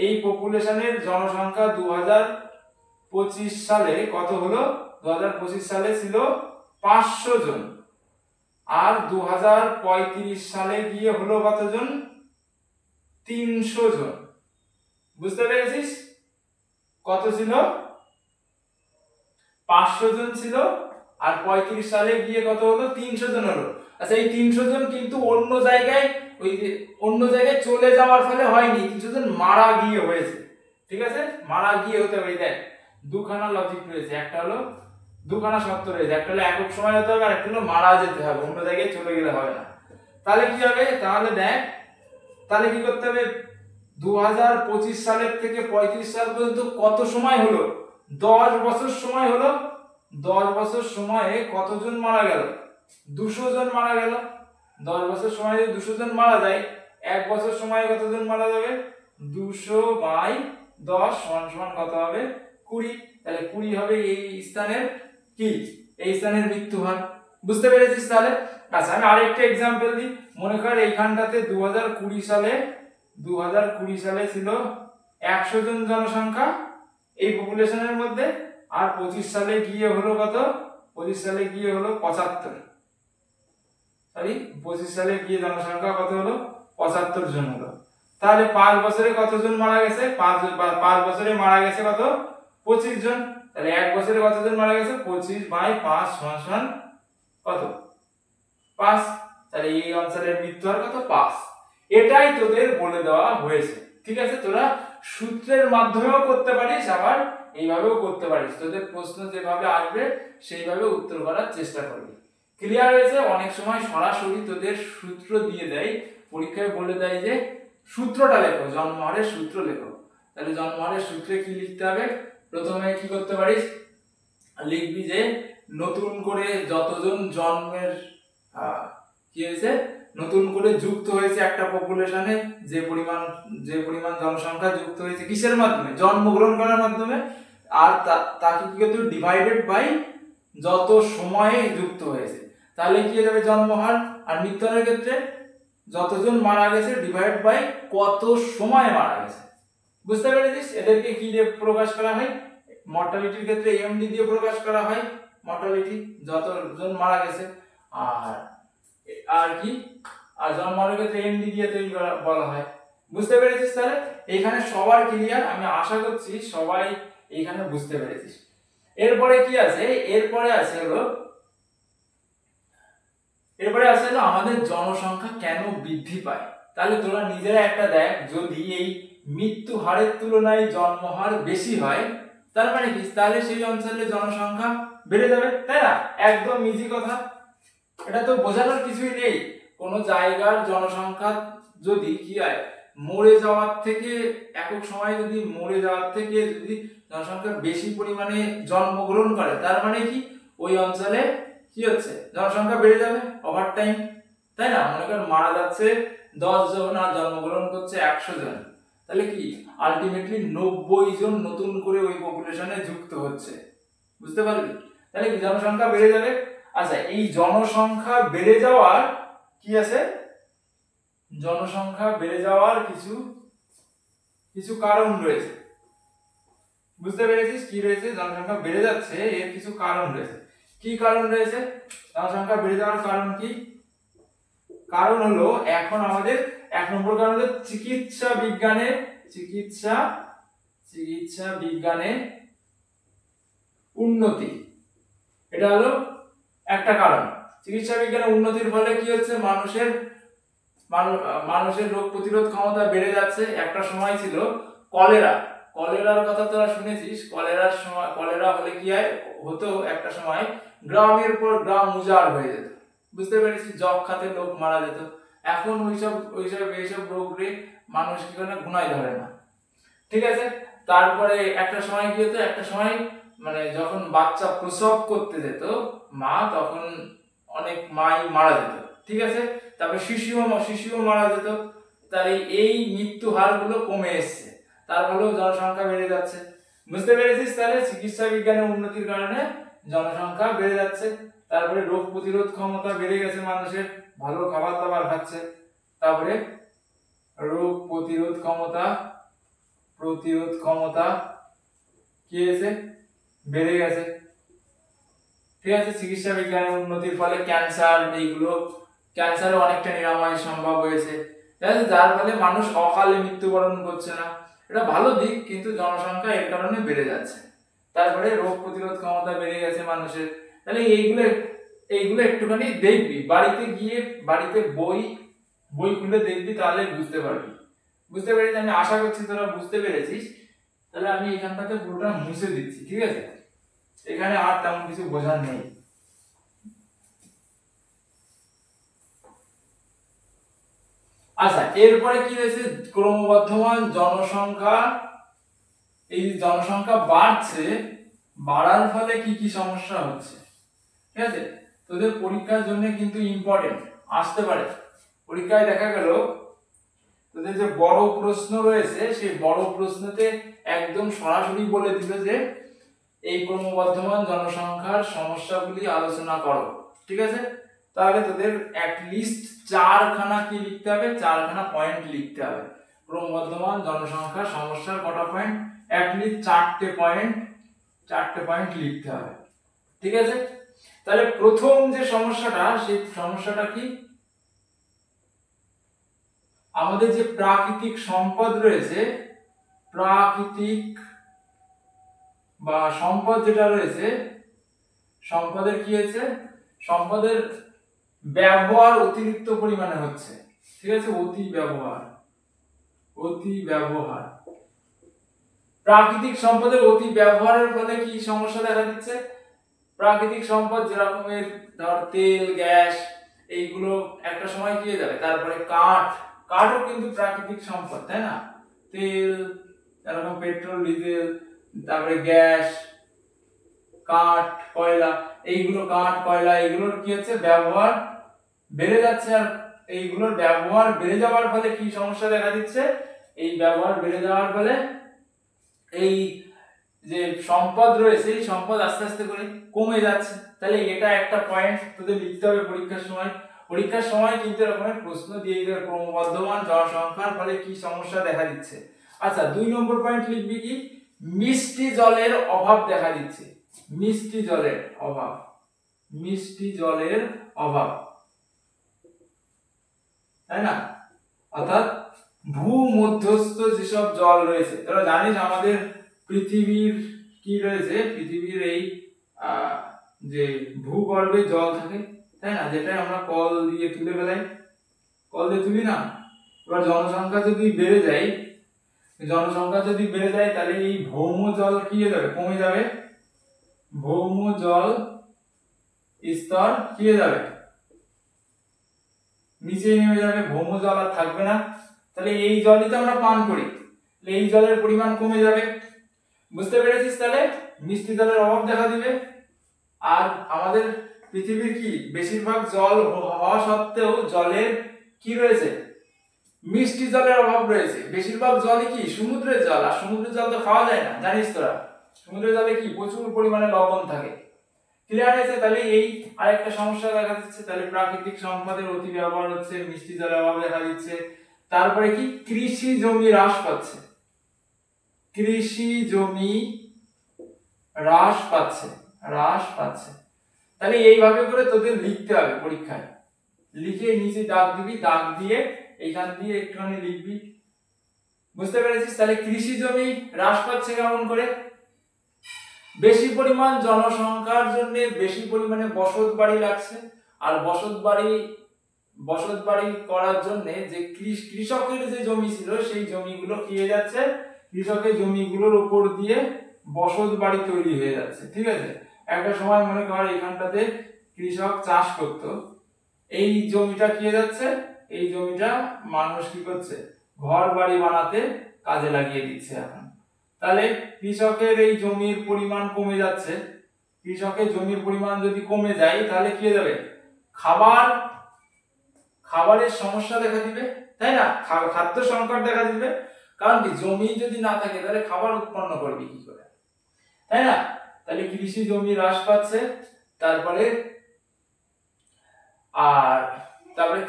Speaker 1: এই পপুলেশনের জনসংখ্যা 2025 সালে কত হলো, 2025 সালে ছিল 500 জন, আর 2035 সালে গিয়ে হলো কতজন, 300 জন। বুঝতে পেরেছিস? কত ছিল, 500 জন ছিল, আর 35 সালে গিয়ে কত হলো, 300 জন হলো। আচ্ছা, এই 300 জন কিন্তু অন্য জায়গায় চলে যাওয়ার ফলে হয়নি, 300 জন মারা গিয়ে হয়েছে। ঠিক আছে, মারা গিয়ে হতে হবে। দেখ, দুখানা লজিক রয়েছে, একটা হলো দুখানা শর্ত রয়েছে, একটা হলো একক সময় হতে হবে, আর একটা হলো মারা যেতে হবে, অন্য জায়গায় চলে গেলে হবে না। তাহলে কি হবে, তাহলে দেখ, তাহলে কি করতে হবে, 2025 সালের থেকে 35 সাল পর্যন্ত কত সময় হলো, 10 বছর সময় হলো। 10 বছর সময়ে কতজন মারা গেল, 200 জন মারা গেল। 10 বছর সময়ে যদি 200 জন মারা যায়, 1 বছর সময়ে কতজন মারা যাবে, 200/10 সমান কত হবে, 20। তাহলে 20 হবে এই স্থানের কি, এই স্থানের মৃত্যু হার। বুঝতে পেরেছিস? তাহলে আচ্ছা, আমি আরেকটা एग्जांपल দিই। মনে কর এইখানটাতে 2020 সালে ছিল 100 জন জনসংখ্যা এই পপুলেশনের মধ্যে, আর 25 সালে গিয়ে হলো কত, 25 সালে গিয়ে হলো 75, সরি 25 সালে গিয়ে জনসংখ্যা কত হলো, 75 জন হলো। তাহলে 5 বছরে কতজন মারা গেছে, 5 বছরে মারা গেছে কত, 25 জন। তাহলে 1 বছরে কতজন মারা গেছে, 25/5 সমান কত, 5। তাহলে এই অঞ্চলের মৃত্যু হার কত, 5। এটাই তোদের বলে দেওয়া হয়েছে। ঠিক আছে, তোরা সূত্রের মাধ্যমেও করতে পারিস, আবার এইভাবেও করতে পারিস, তোদের প্রশ্ন যেভাবে আসবে সেইভাবে উত্তর করার চেষ্টা করবি। ক্লিয়ার হয়েছে? অনেক সময় সরাসরি তোদের সূত্র দিয়ে দেয়, পরীক্ষায় বলে দেয় যে সূত্রটা লেখো, জন্মহারের সূত্র লেখো। তাহলে জন্মহারের সূত্রে কি লিখতে হবে, প্রথমে কি করতে পারিস, লিখবি যে নতুন করে যতজন জন্মের কি হয়েছে, নতুন করে যুক্ত হয়েছে একটা পপুলেশনে, যে পরিমাণ জনসংখ্যা যুক্ত হয়েছে কিসের মাধ্যমে, জন্মগ্রহণ করার মাধ্যমে, আর তাকে কি করতে, ডিভাইডেড বাই যত সময়ে যুক্ত হয়েছে। তাহলে কি হয়ে যাবে জন্মহার। আর মৃত্যুহারের ক্ষেত্রে যতজন মারা গেছে ডিভাইড বাই কত সময় মারা গেছে। বুঝতে পেরেছিস? এদেরকে কি দিয়ে প্রকাশ করা হয়, মর্টালিটির ক্ষেত্রে এমডি দিয়ে প্রকাশ করা হয়, মর্টালিটি যতজন মারা গেছে, আর কি, আর জন্মের ক্ষেত্রে এমডি দিয়ে তৈরি করা বলা হয়। বুঝতে পেরেছিস? তাহলে এখানে সবার ক্লিয়ার, আমি আশা করছি সবাই এখানে বুঝতে পেরেছিস। এরপরে কি আছে, এরপরে আছে হলো আমাদের জনসংখ্যা কেন বৃদ্ধি পায়। তাহলে তোরা নিজেরা একটা দেখ, যদি এই মৃত্যু হারের তুলনায় জন্মহার বেশি হয়, তার মানে কি, তাহলে সেই অঞ্চলে জনসংখ্যা বেড়ে যাবে, তাই না? একদম ইজি কথা, এটা তো বোঝানোর কিছুই নেই। কোন জায়গার জনসংখ্যা যদি কি হয়, মরে যাওয়ার থেকে, একক সময় যদি মরে যাওয়ার থেকে যদি জনসংখ্যা বেশি পরিমাণে জন্মগ্রহণ করে, তার মানে কি, ওই অঞ্চলে কি হচ্ছে, জনসংখ্যা বেড়ে যাবে ওভার টাইম, তাই না? মনে কর মারা যাচ্ছে 10 জন আর জন্মগ্রহণ করছে 100 জন, তাহলে কি আলটিমেটলি 90 জন নতুন করে ওই পপুলেশনে যুক্ত হচ্ছে। বুঝতে পারলি? তাহলে কি জনসংখ্যা বেড়ে যাবে। আচ্ছা, এই জনসংখ্যা বেড়ে যাওয়ার কি আছে, জনসংখ্যা বেড়ে যাওয়ার কিছু কারণ রয়েছে। বুঝতে পেরেছিস কি রয়েছে, জনসংখ্যা বেড়ে যাচ্ছে এর কিছু কারণ রয়েছে। কি কারণ রয়েছে, জনসংখ্যা বেড়ে যাওয়ার কারণ কি, কারণ হলো এখন আমাদের 1 নম্বর কারণ হলো চিকিৎসা বিজ্ঞানে উন্নতি। এটা হলো একটা কারণ। চিকিৎসা বিজ্ঞানের উন্নতির ফলে কি হচ্ছে, মানুষের মানুষের রোগ প্রতিরোধ ক্ষমতা বেড়ে যাচ্ছে। একটা সময় ছিল কলেরার কথা তোরা শুনেছিস। কলেরা হলে কি হতো, একটা সময় গ্রামের পর গ্রাম উজাড় হয়ে যেত, বুঝতে পেরেছিস, যক্ষাতে লোক মারা যেত। এখন এইসব রোগে মানুষ কি করে, ঘুনায় ধরে না, ঠিক আছে। তারপরে একটা সময় কি হতো, একটা সময় মানে যখন বাচ্চা প্রসব করতে যেত মা, তখন অনেক মাই মারা যেত, ঠিক আছে। তারপরে শিশুও মারা যেত। তাই এই মৃত্যু হার গুলো কমে এসছে, তার ফলেও জনসংখ্যা বেড়ে যাচ্ছে, বুঝতে পেরেছিস। তাহলে চিকিৎসা বিজ্ঞানের উন্নতির কারণে জনসংখ্যা বেড়ে যাচ্ছে। তারপরে রোগ প্রতিরোধ ক্ষমতা বেড়ে গেছে মানুষের, ভালো খাবার দাবার খাচ্ছে। তারপরে রোগ প্রতিরোধ ক্ষমতা কি হয়েছে, বেড়ে গেছে, ঠিক আছে। চিকিৎসা বিজ্ঞানের উন্নতির ফলে ক্যান্সারে অনেকটা নিরাময় সম্ভব হয়েছে, ঠিক আছে, যার ফলে মানুষ অকালে মৃত্যুবরণ করছে না। এটা ভালো দিক, কিন্তু জনসংখ্যা এর কারণে বেড়ে যাচ্ছে। তারপরে রোগ প্রতিরোধ ক্ষমতা বেড়ে গেছে মানুষের। তাহলে এইগুলো একটুখানি দেখবি, বাড়িতে বই খুলে দেখবি, তাহলে বুঝতে পারবি। বুঝতে পেরেছিস? আমি আশা করছি তোরা বুঝতে পেরেছিস। তাহলে আমি এখানটাতে পুরোটা মুছে দিচ্ছি, ঠিক আছে। এখানে আর তেমন কিছু বোঝার নেই। আচ্ছা, এরপরে কি হয়েছে, ক্রমবর্ধমান জনসংখ্যা, এই জনসংখ্যা বাড়ার ফলে কি কি সমস্যা হচ্ছে, ঠিক আছে। তোদের পরীক্ষার জন্য কিন্তু ইম্পর্টেন্ট আসতে পারে। পরীক্ষায় দেখা গেল তোদের যে বড় প্রশ্ন রয়েছে, সেই বড় প্রশ্নতে একদম সরাসরি বলে দিল যে এই ক্রমবর্ধমান জনসংখ্যার সমস্যাগুলি আলোচনা করো, ঠিক আছে। তাহলে তোদের অ্যাটলিস্ট 4খানা কি লিখতে হবে, 4খানা পয়েন্ট লিখতে হবে। ক্রমবর্ধমান জনসংখ্যার সমস্যার কটা পয়েন্ট, অ্যাটলিস্ট 4টে পয়েন্ট লিখতে হবে, ঠিক আছে। তাহলে প্রথম যে সমস্যাটা, সেই সমস্যাটা কি, আমাদের যে প্রাকৃতিক সম্পদ রয়েছে, সম্পদ যেটা রয়েছে, সম্পদের কি হয়েছে, সম্পদের ব্যবহার অতিরিক্ত পরিমাণে হচ্ছে, ঠিক আছে। অতি ব্যবহার, প্রাকৃতিক সম্পদের অতি ব্যবহারের ফলে কি সমস্যা দেখা দিচ্ছে, প্রাকৃতিক সম্পদ যেরকমের ধর তেল, গ্যাস, এইগুলো একটা সময় কি হয়ে যাবে। তারপরে কাঠও কিন্তু প্রাকৃতিক সম্পদ, তাই না। তেল, এরকম পেট্রোল, ডিজেল, তারপরে গ্যাস, এইগুলোর কি হচ্ছে, ব্যবহার বেড়ে যাচ্ছে। আর এইগুলোর ব্যবহার বেড়ে যাওয়ার ফলে কি সমস্যা দেখা দিচ্ছে, এই ব্যবহার বেড়ে যাওয়ার ফলে এই যে সম্পদ রয়েছে, এই সম্পদ আস্তে আস্তে করে কমে যাচ্ছে। তাহলে এটা একটা পয়েন্ট তোদের লিখতে হবে পরীক্ষার সময় কিন্তু এরকমের প্রশ্ন দিয়ে দিবে, ক্রমবর্ধমান জনসংখ্যার ফলে কি সমস্যা দেখা দিচ্ছে। আচ্ছা, 2 নম্বর পয়েন্ট লিখবি কি, মিষ্টি জলের অভাব দেখা দিচ্ছে, মিষ্টি জলের অভাব, তাই না। অর্থাৎ ভূমধ্যস্থ যেসব জল রয়েছে, তোরা জানিস আমাদের পৃথিবীর কি রয়েছে, পৃথিবীর এই যে ভূগর্ভে জল থাকে, তাই না, যেটা আমরা কল দিয়ে তুলি না। এবার জনসংখ্যা যদি বেড়ে যায়, তাহলে এই ভৌম জল কি হয়ে যাবে, কমে যাবে, ভৌম জল স্তর কি হয়ে যাবে, নিচে নেমে যাবে, ভৌম জল আর থাকবে না। তাহলে এই জলই তো আমরা পান করি, এই জলের পরিমাণ কমে যাবে, বুঝতে পেরেছিস। তাহলে মিষ্টি জলের অভাব দেখা দিবে। আর আমাদের পৃথিবীর কি বেশিরভাগ জল হওয়া সত্ত্বেও জলের কি রয়েছে, মিষ্টি জলের অভাব রয়েছে। বেশিরভাগ জলই কি সমুদ্রের জল, আর সমুদ্রের জল তো খাওয়া যায় না, জানিস তোরা। সমুদ্রের জলে কি প্রচুর পরিমাণে লবণ থাকে, ক্লিয়ার হয়েছে। তাহলে এই আরেকটা সমস্যা দেখা দিচ্ছে। তাহলে প্রাকৃতিক সম্পদের অতি ব্যবহার হচ্ছে, মিষ্টি জলের অভাব দেখা দিচ্ছে। তারপরে কি, কৃষি জমি হ্রাস পাচ্ছে। তাহলে এইভাবে করে তোদের লিখতে হবে পরীক্ষায়, লিখে নিচে দাগ দিবি, দাগ দিয়ে এইখান দিয়ে একটুখানি লিখবি, বুঝতে পেরেছিস। তাহলে কৃষি জমি হ্রাস পাচ্ছে কেমন করে, বেশি পরিমাণ জনসংখ্যার জন্য বেশি পরিমাণে বসত বাড়ি লাগছে, আর বসত বাড়ি বসত বাড়ি করার জন্য যে কৃষকের যে জমি ছিল সেই জমিগুলো কি হয়ে যাচ্ছে, কৃষকের জমিগুলোর উপর দিয়ে বসত বাড়ি তৈরি হয়ে যাচ্ছে। ঠিক আছে, একটা সময় মনে কর এখানটাতে কৃষক চাষ করতো, এই জমিটা কি হয়ে যাচ্ছে, এই জমিটা মানুষ কি করছে, ঘর বাড়ি বানাতে কাজে লাগিয়ে দিচ্ছে এখন। তাহলে কৃষকের এই জমির পরিমাণ কমে যাচ্ছে, কৃষকের জমির পরিমাণ যদি কমে যায় তাহলে কি হয়ে যাবে, খাবারের সমস্যা দেখা দিবে, তাই না, খাদ্য সংকট দেখা দিবে। কারণ কি, জমি যদি না থাকে তাহলে খাবার উৎপন্ন করবে কি করে, তাই না। তাহলে কৃষি জমি হ্রাস পাচ্ছে, তারপরে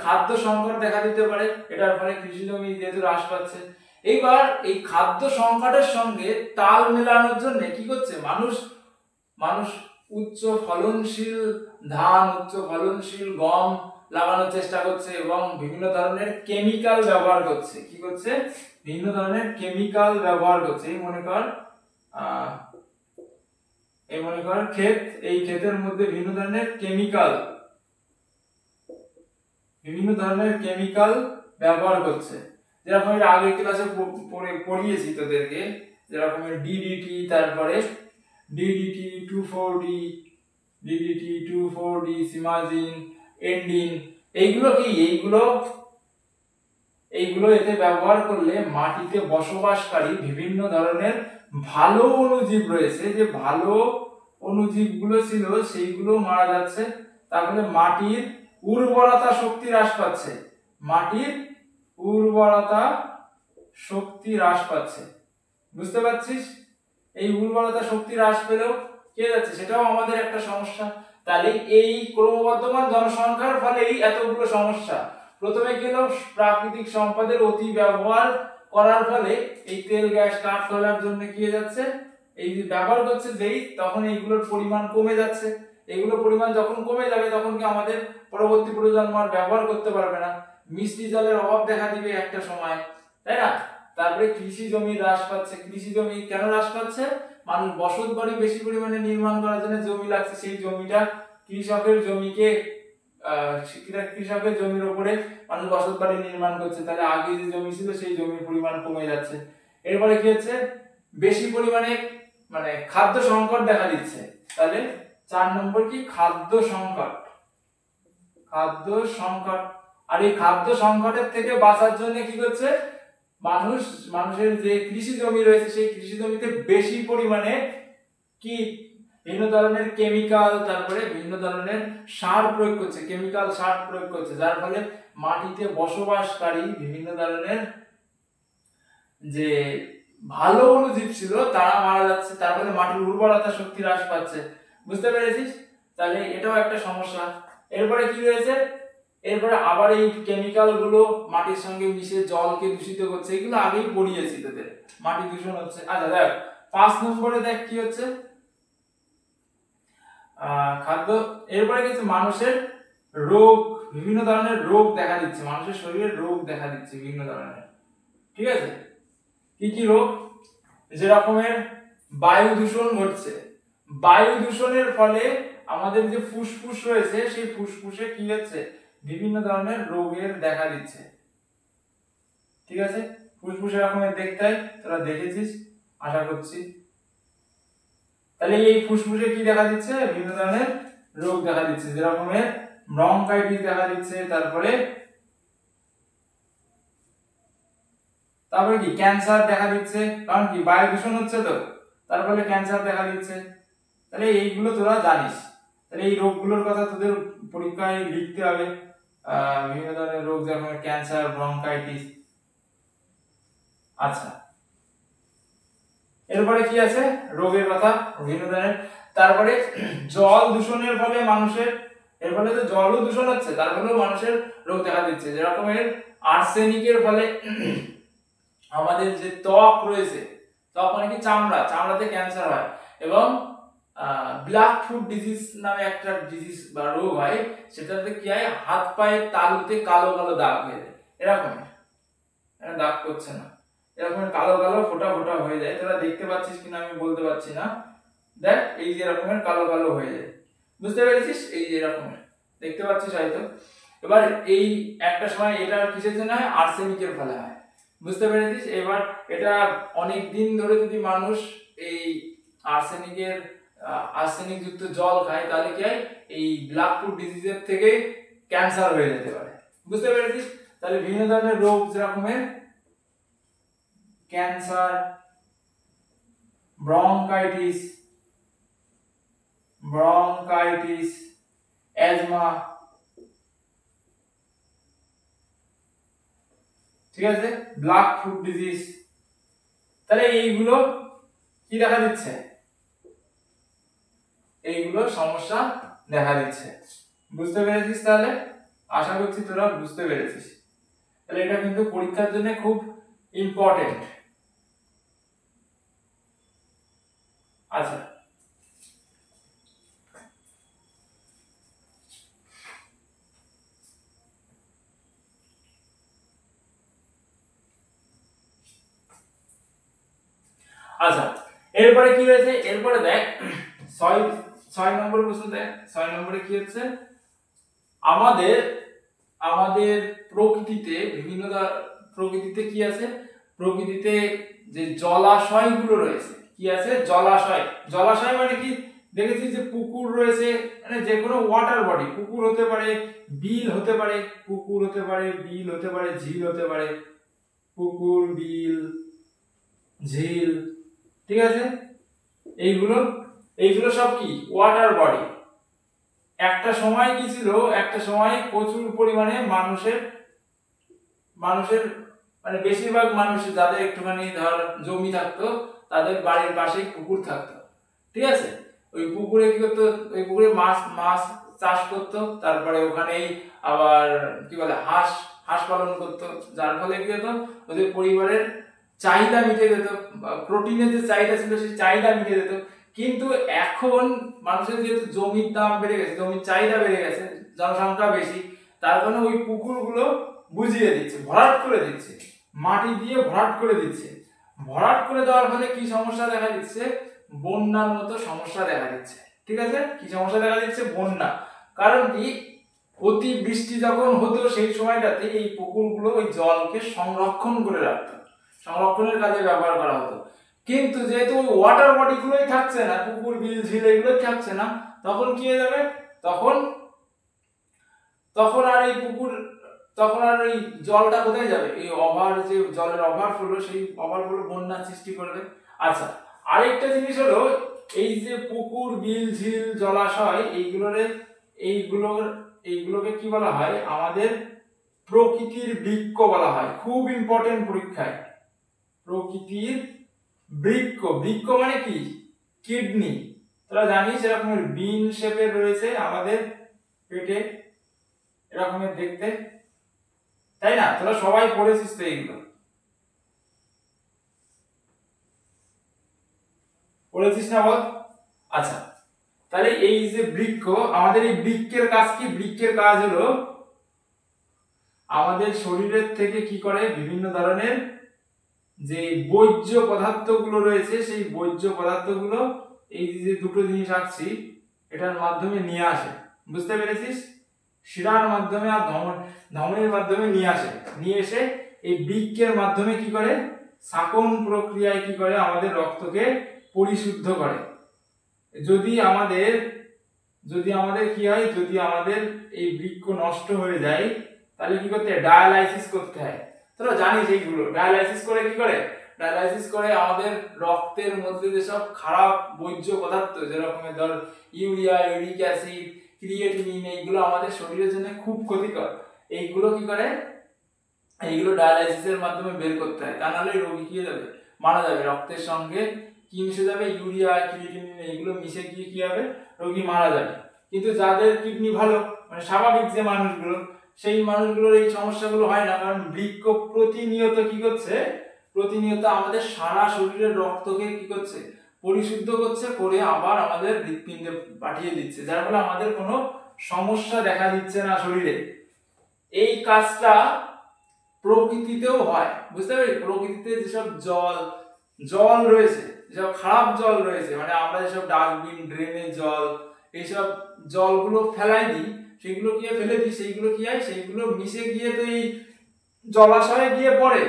Speaker 1: খাদ্য সংকট দেখা দিতে পারে, এটার ফলে কৃষি জমি যেহেতু হ্রাস পাচ্ছে। এইবার এই খাদ্য সংকটের সঙ্গে তাল মেলানোর জন্য কি করছে মানুষ উচ্চ ফলনশীল ধান, উচ্চ ফলনশীল গম লাগানোর চেষ্টা করছে এবং বিভিন্ন ধরনের কেমিক্যাল ব্যবহার করছে। কি করছে, বিভিন্ন ধরনের কেমিক্যাল ব্যবহার করছে। এই মনে কর ক্ষেত, এই ক্ষেতের মধ্যে বিভিন্ন ধরনের কেমিক্যাল ব্যবহার করছে। যেরকম এর আগের ক্লাসে পড়িয়েছি তোদেরকে, যেরকম ডিডিটি, তারপরে DDT 2,4-D, DDT 2,4-D, simazine, এন্ডিন, এইগুলো কি, এইগুলো এতে ব্যবহার করলে মাটিতে বসবাসকারী বিভিন্ন ধরনের ভালো অণুজীব রয়েছে, যে ভালো অণুজীবগুলো ছিল সেইগুলো মারা যাচ্ছে। তাহলে মাটির উর্বরতা শক্তি হ্রাস পাচ্ছে, মাটির উর্বরতা শক্তি হ্রাস পাচ্ছে। বুঝতে পারছিস, এই উর্বরতা শক্তি হ্রাস পেলেও কি যাচ্ছে, সেটাও আমাদের একটা সমস্যা। তাহলে এই ক্রমবর্ধমান জনসংখ্যার ফলে এই এতগুলো সমস্যা। প্রথমে কি হলো, প্রাকৃতিক সম্পদের অতি ব্যবহার করার ফলে এই তেল গ্যাস কাঠ কয়লার জন্য কি হয়ে যাচ্ছে, এই যে ব্যবহার করছে যেই, তখন এইগুলোর পরিমাণ কমে যাচ্ছে। এগুলোর পরিমাণ যখন কমে যাবে তখন কি আমাদের পরবর্তী প্রজন্ম আর ব্যবহার করতে পারবে না, মিষ্টি জলের অভাব দেখা দিবে একটা সময়, তাই না। তারপরে কৃষি জমি হ্রাস পাচ্ছে। কৃষি জমি কেন হ্রাস পাচ্ছে, মানুষ বসত বাড়ি বেশি পরিমাণে নির্মাণ করার জন্য জমি লাগছে, সেই জমিটা কৃষকের জমির উপরে মানুষ বসত বাড়ি নির্মাণ করছে, তাহলে আগে যে জমি ছিল সেই জমির পরিমাণ কমে যাচ্ছে। এরপরে কি হচ্ছে, বেশি পরিমাণে খাদ্য সংকট দেখা দিচ্ছে। তাহলে 4 নম্বর কি, খাদ্য সংকট। আর এই খাদ্য সংকটের থেকে বাঁচার জন্য কি করছে, মানুষের যে কৃষি জমি রয়েছে সেই কৃষি জমিতে বেশি পরিমাণে কি বিভিন্ন ধরনের কেমিক্যাল, তারপরে বিভিন্ন ধরনের সার প্রয়োগ করছে, কেমিক্যাল সার প্রয়োগ করছে, যার ফলে মাটিতে বসবাসকারী বিভিন্ন ধরনের যে ভালো অণুজীব ছিল তারা মারা যাচ্ছে, তার ফলে মাটির উর্বরতা শক্তি হ্রাস পাচ্ছে। বুঝতে পেরেছিস, তাহলে এটাও একটা সমস্যা। এরপরে কি রয়েছে, এরপরে আবার এই কেমিক্যাল গুলো মাটির সঙ্গে মিশে জলকে দূষিত করছে, এগুলো আগেই পড়িয়েছি তোদের, মাটি দূষণ হচ্ছে। আচ্ছা দেখ 5 নম্বরে দেখ কি হচ্ছে, খাদ্য। এরপরে কিছু মানুষের রোগ, বিভিন্ন ধরনের রোগ দেখা দিচ্ছে, মানুষের শরীরে রোগ দেখা দিচ্ছে বিভিন্ন ধরনের। ঠিক আছে, কি কি রোগ, যে রকমের বায়ু দূষণ ঘটছে, বায়ু দূষণের ফলে আমাদের যে ফুসফুস রয়েছে সেই ফুসফুসে কি হচ্ছে, বিভিন্ন ধরনের রোগের দেখা দিচ্ছে। ঠিক আছে, ফুসফুসের রকমের দেখতে হয়, তোরা দেখেছিস আশা করছি। তাহলে এই ফুসফুসে কি দেখা দিচ্ছে, বিভিন্ন ধরনের রোগ দেখা দিচ্ছে, যে রকমের ব্রঙ্কাইটিস দেখা দিচ্ছে, তারপরে কি ক্যান্সার দেখা দিচ্ছে, কারণ কি বায়ু দূষণ হচ্ছে তো, তার ফলে ক্যান্সার দেখা দিচ্ছে। তাহলে এইগুলো তোরা জানিস, তাহলে এই রোগগুলোর কথা তোদের পরীক্ষায় লিখতে হবে, বিভিন্ন ধরনের রোগ যেমন ক্যান্সার, ব্রঙ্কাইটিস। আচ্ছা, এরপরে কি আছে, রোগের কথা বিভিন্ন ধরনের। তারপরে জল দূষণের ফলে মানুষের, এর ফলে তো জলও দূষণ হচ্ছে, তার ফলেও মানুষের রোগ দেখা দিচ্ছে, যেরকম আর্সেনিকের ফলে আমাদের যে ত্বক রয়েছে, ত্বক মানে কি চামড়াতে ক্যান্সার হয়, এবং ব্ল্যাক ফুট ডিজিজ নামে একটা ডিজিজ বা রোগ হয়, সেটাতে কি হয়, হাত পায়ের তালুতে কালো কালো দাগ হয়ে যায়, এরকম দাগ করছে না, এরকম কালো কালো ফোঁটা ফোঁটা হয়ে যায়। তোরা দেখতে পাচ্ছিস কিনা আমি বলতে পারছি না, দেখ এই যে এরকমের কালো কালো হয়ে যায়, বুঝতে পেরেছিস, এই যে এরকমের দেখতে পাচ্ছিস হয়তো। এবার এই একটা সময় এটা কিসের জন্য হয়, আর্সেনিকের ফলে হয়, বুঝতে পেরেছিস। এবার এটা অনেক দিন ধরে যদি মানুষ এই আর্সেনিক যুক্ত জল খায় তাহলে কি হয়, এই ব্ল্যাক ফুড ডিজিজের থেকে ক্যান্সার হয়ে যেতে পারে, বুঝতে পেরেছিস। তাহলে বিভিন্ন ধরনের রোগ যেরকমের ক্যান্সার, ব্রঙ্কাইটিস, অ্যাজমা, ঠিক আছে, ব্ল্যাক ফুড ডিজিজ, তাহলে এইগুলো কি দেখা দিচ্ছে, এইগুলো সমস্যা দেখা দিচ্ছে, বুঝতে পেরেছিস। তাহলে আশা করছি তোরা বুঝতে পেরেছিস। তাহলে এটা কিন্তু পরীক্ষার জন্য খুব ইম্পর্টেন্ট। আচ্ছা, আচ্ছা এরপরে কি হয়েছে, এরপরে দেখ 6 নম্বর প্রশ্ন দেখ, 6 নম্বরে কি হচ্ছে, আমাদের আমাদের প্রকৃতিতে প্রকৃতিতে কি আছে, প্রকৃতিতে যে জলাশয়গুলো রয়েছে, কি আছে, জলাশয় মানে কি, দেখেছিস যে পুকুর রয়েছে, মানে যে কোনো ওয়াটার বডি, পুকুর হতে পারে, বিল হতে পারে, ঝিল হতে পারে, পুকুর, বিল, ঝিল, ঠিক আছে, এইগুলো সব কি ওয়াটার বডি। একটা সময় কি ছিল, একটা সময় প্রচুর পরিমাণে মানুষের মানে বেশিরভাগ মানুষ যাদের একটুখানি ধর জমি থাকতো তাদের বাড়ির পাশেই পুকুর থাকতো, ঠিক আছে। ওই পুকুরে কি করতো, ওই পুকুরে মাছ চাষ করতো, তারপরে ওখানেই আবার কি বলে হাঁস পালন করতো, যার ফলে কি হতো, ওদের পরিবারের চাহিদা মিটে যেত, প্রোটিনের যে চাহিদা ছিল সেই চাহিদা মিটে যেত। কিন্তু এখন মানুষের যেহেতু জমির দাম বেড়ে গেছে, জমির চাহিদা বেড়ে গেছে, জনসংখ্যা বেশি, তার কারণে ওই পুকুরগুলো বুঝিয়ে দিচ্ছে, ভরাট করে দিচ্ছে, মাটি দিয়ে ভরাট করে দিচ্ছে। ভরাট করে দেওয়ার ফলে কি সমস্যা দেখা দিচ্ছে, বন্যার মতো সমস্যা দেখা দিচ্ছে, ঠিক আছে। কি সমস্যা দেখা দিচ্ছে, বন্যা। কারণ কি, অতি বৃষ্টি যখন হতো সেই সময়টাতে এই পুকুরগুলো ওই জলকে সংরক্ষণ করে রাখতো, সংরক্ষণের কাজে ব্যবহার করা হতো। কিন্তু যেহেতু ওই ওয়াটার বডি গুলোই থাকছে না, পুকুর, বিল, ঝিল এগুলো থাকছে না, তখন কি হয়ে যাবে, তখন আর এই পুকুর, তখন আর এই জলটা কোথায় যাবে, এই যে জলের ওভারফ্লো, সেই ওভারফ্লো বন্যার সৃষ্টি করবে। আচ্ছা, আরেকটা জিনিস হলো, এই যে পুকুর, বিল, ঝিল, জলাশয়, এইগুলোকে কি বলা হয়, আমাদের প্রকৃতির বৃক্ষ বলা হয়। খুব ইম্পর্টেন্ট পরীক্ষায়, প্রকৃতির বৃক্ষ মানে কি, কিডনি। তোরা জানিস এরকমের বিন শেপের রয়েছে আমাদের পেটে, এরকমের দেখতে, তাই না? তোরা সবাই পড়েছিস তো এইগুলো, পড়েছিস না বল? আচ্ছা, তাহলে এই যে বৃক্ষ, আমাদের এই বৃক্ষের কাজ কি, বৃক্ষের কাজ হলো আমাদের শরীরের থেকে কি করে, বিভিন্ন ধরনের যে বর্জ্য পদার্থগুলো রয়েছে সেই বর্জ্য পদার্থগুলো এই যে দুটো জিনিস আঁকছি এটার মাধ্যমে নিয়ে আসে, বুঝতে পেরেছিস। শিরার মাধ্যমে আর ধমনীর মাধ্যমে নিয়ে এসে এই বৃক্কের মাধ্যমে কি করে, শাকন প্রক্রিয়ায় কি করে, আমাদের রক্তকে পরিশুদ্ধ করে। যদি আমাদের কি হয়, যদি আমাদের এই বৃক্ক নষ্ট হয়ে যায় তাহলে কি করতে হয়, ডায়ালাইসিস করতে হয়। তোরা জানিস এইগুলো, ডায়ালাইসিস করে কি করে, ডায়ালাইসিস করে আমাদের রক্তের মধ্যে যেসব খারাপ বর্জ্য পদার্থ, যেরকম ধর ইউরিয়া, ইউরিক অ্যাসিড, ক্রিয়েটিনিন, এইগুলো আমাদের শরীরের জন্য খুব ক্ষতিকর। এইগুলো কি করে, এইগুলো ডায়ালাইসিসের মাধ্যমে বের করতে হয়, তা নাহলে রোগী কি হয়ে যাবে, মারা যাবে। রক্তের সঙ্গে কি মিশে যাবে, ইউরিয়া, ক্রিয়েটিনিন, এইগুলো মিশে গিয়ে কি হবে, রোগী মারা যাবে। কিন্তু যাদের কিডনি ভালো, মানে স্বাভাবিক যে মানুষগুলো, সেই মানুষগুলোর এই সমস্যাগুলো হয় না, কারণ বৃক্ক প্রতিনিয়ত কি করছে, প্রতিনিয়ত আমাদের সারা শরীরের রক্তকে কি করছে, পরিশুদ্ধ করছে, করে আবার আমাদের হৃৎপিণ্ডে পাঠিয়ে দিচ্ছে, যার ফলে আমাদের কোনো সমস্যা দেখা দিচ্ছে না শরীরে। এই কাজটা প্রকৃতিতেও হয়, বুঝতে পারি। প্রকৃতিতে যেসব জল রয়েছে, যেসব খারাপ জল রয়েছে, মানে আমরা যেসব ডাস্টবিন, ড্রেনের জল, এইসব জলগুলো ফেলাই দিই, সেগুলো গিয়ে ফেলে দিই, সেইগুলো কি হয়, সেইগুলো মিশে গিয়ে তো এই জলাশয়ে গিয়ে পড়ে।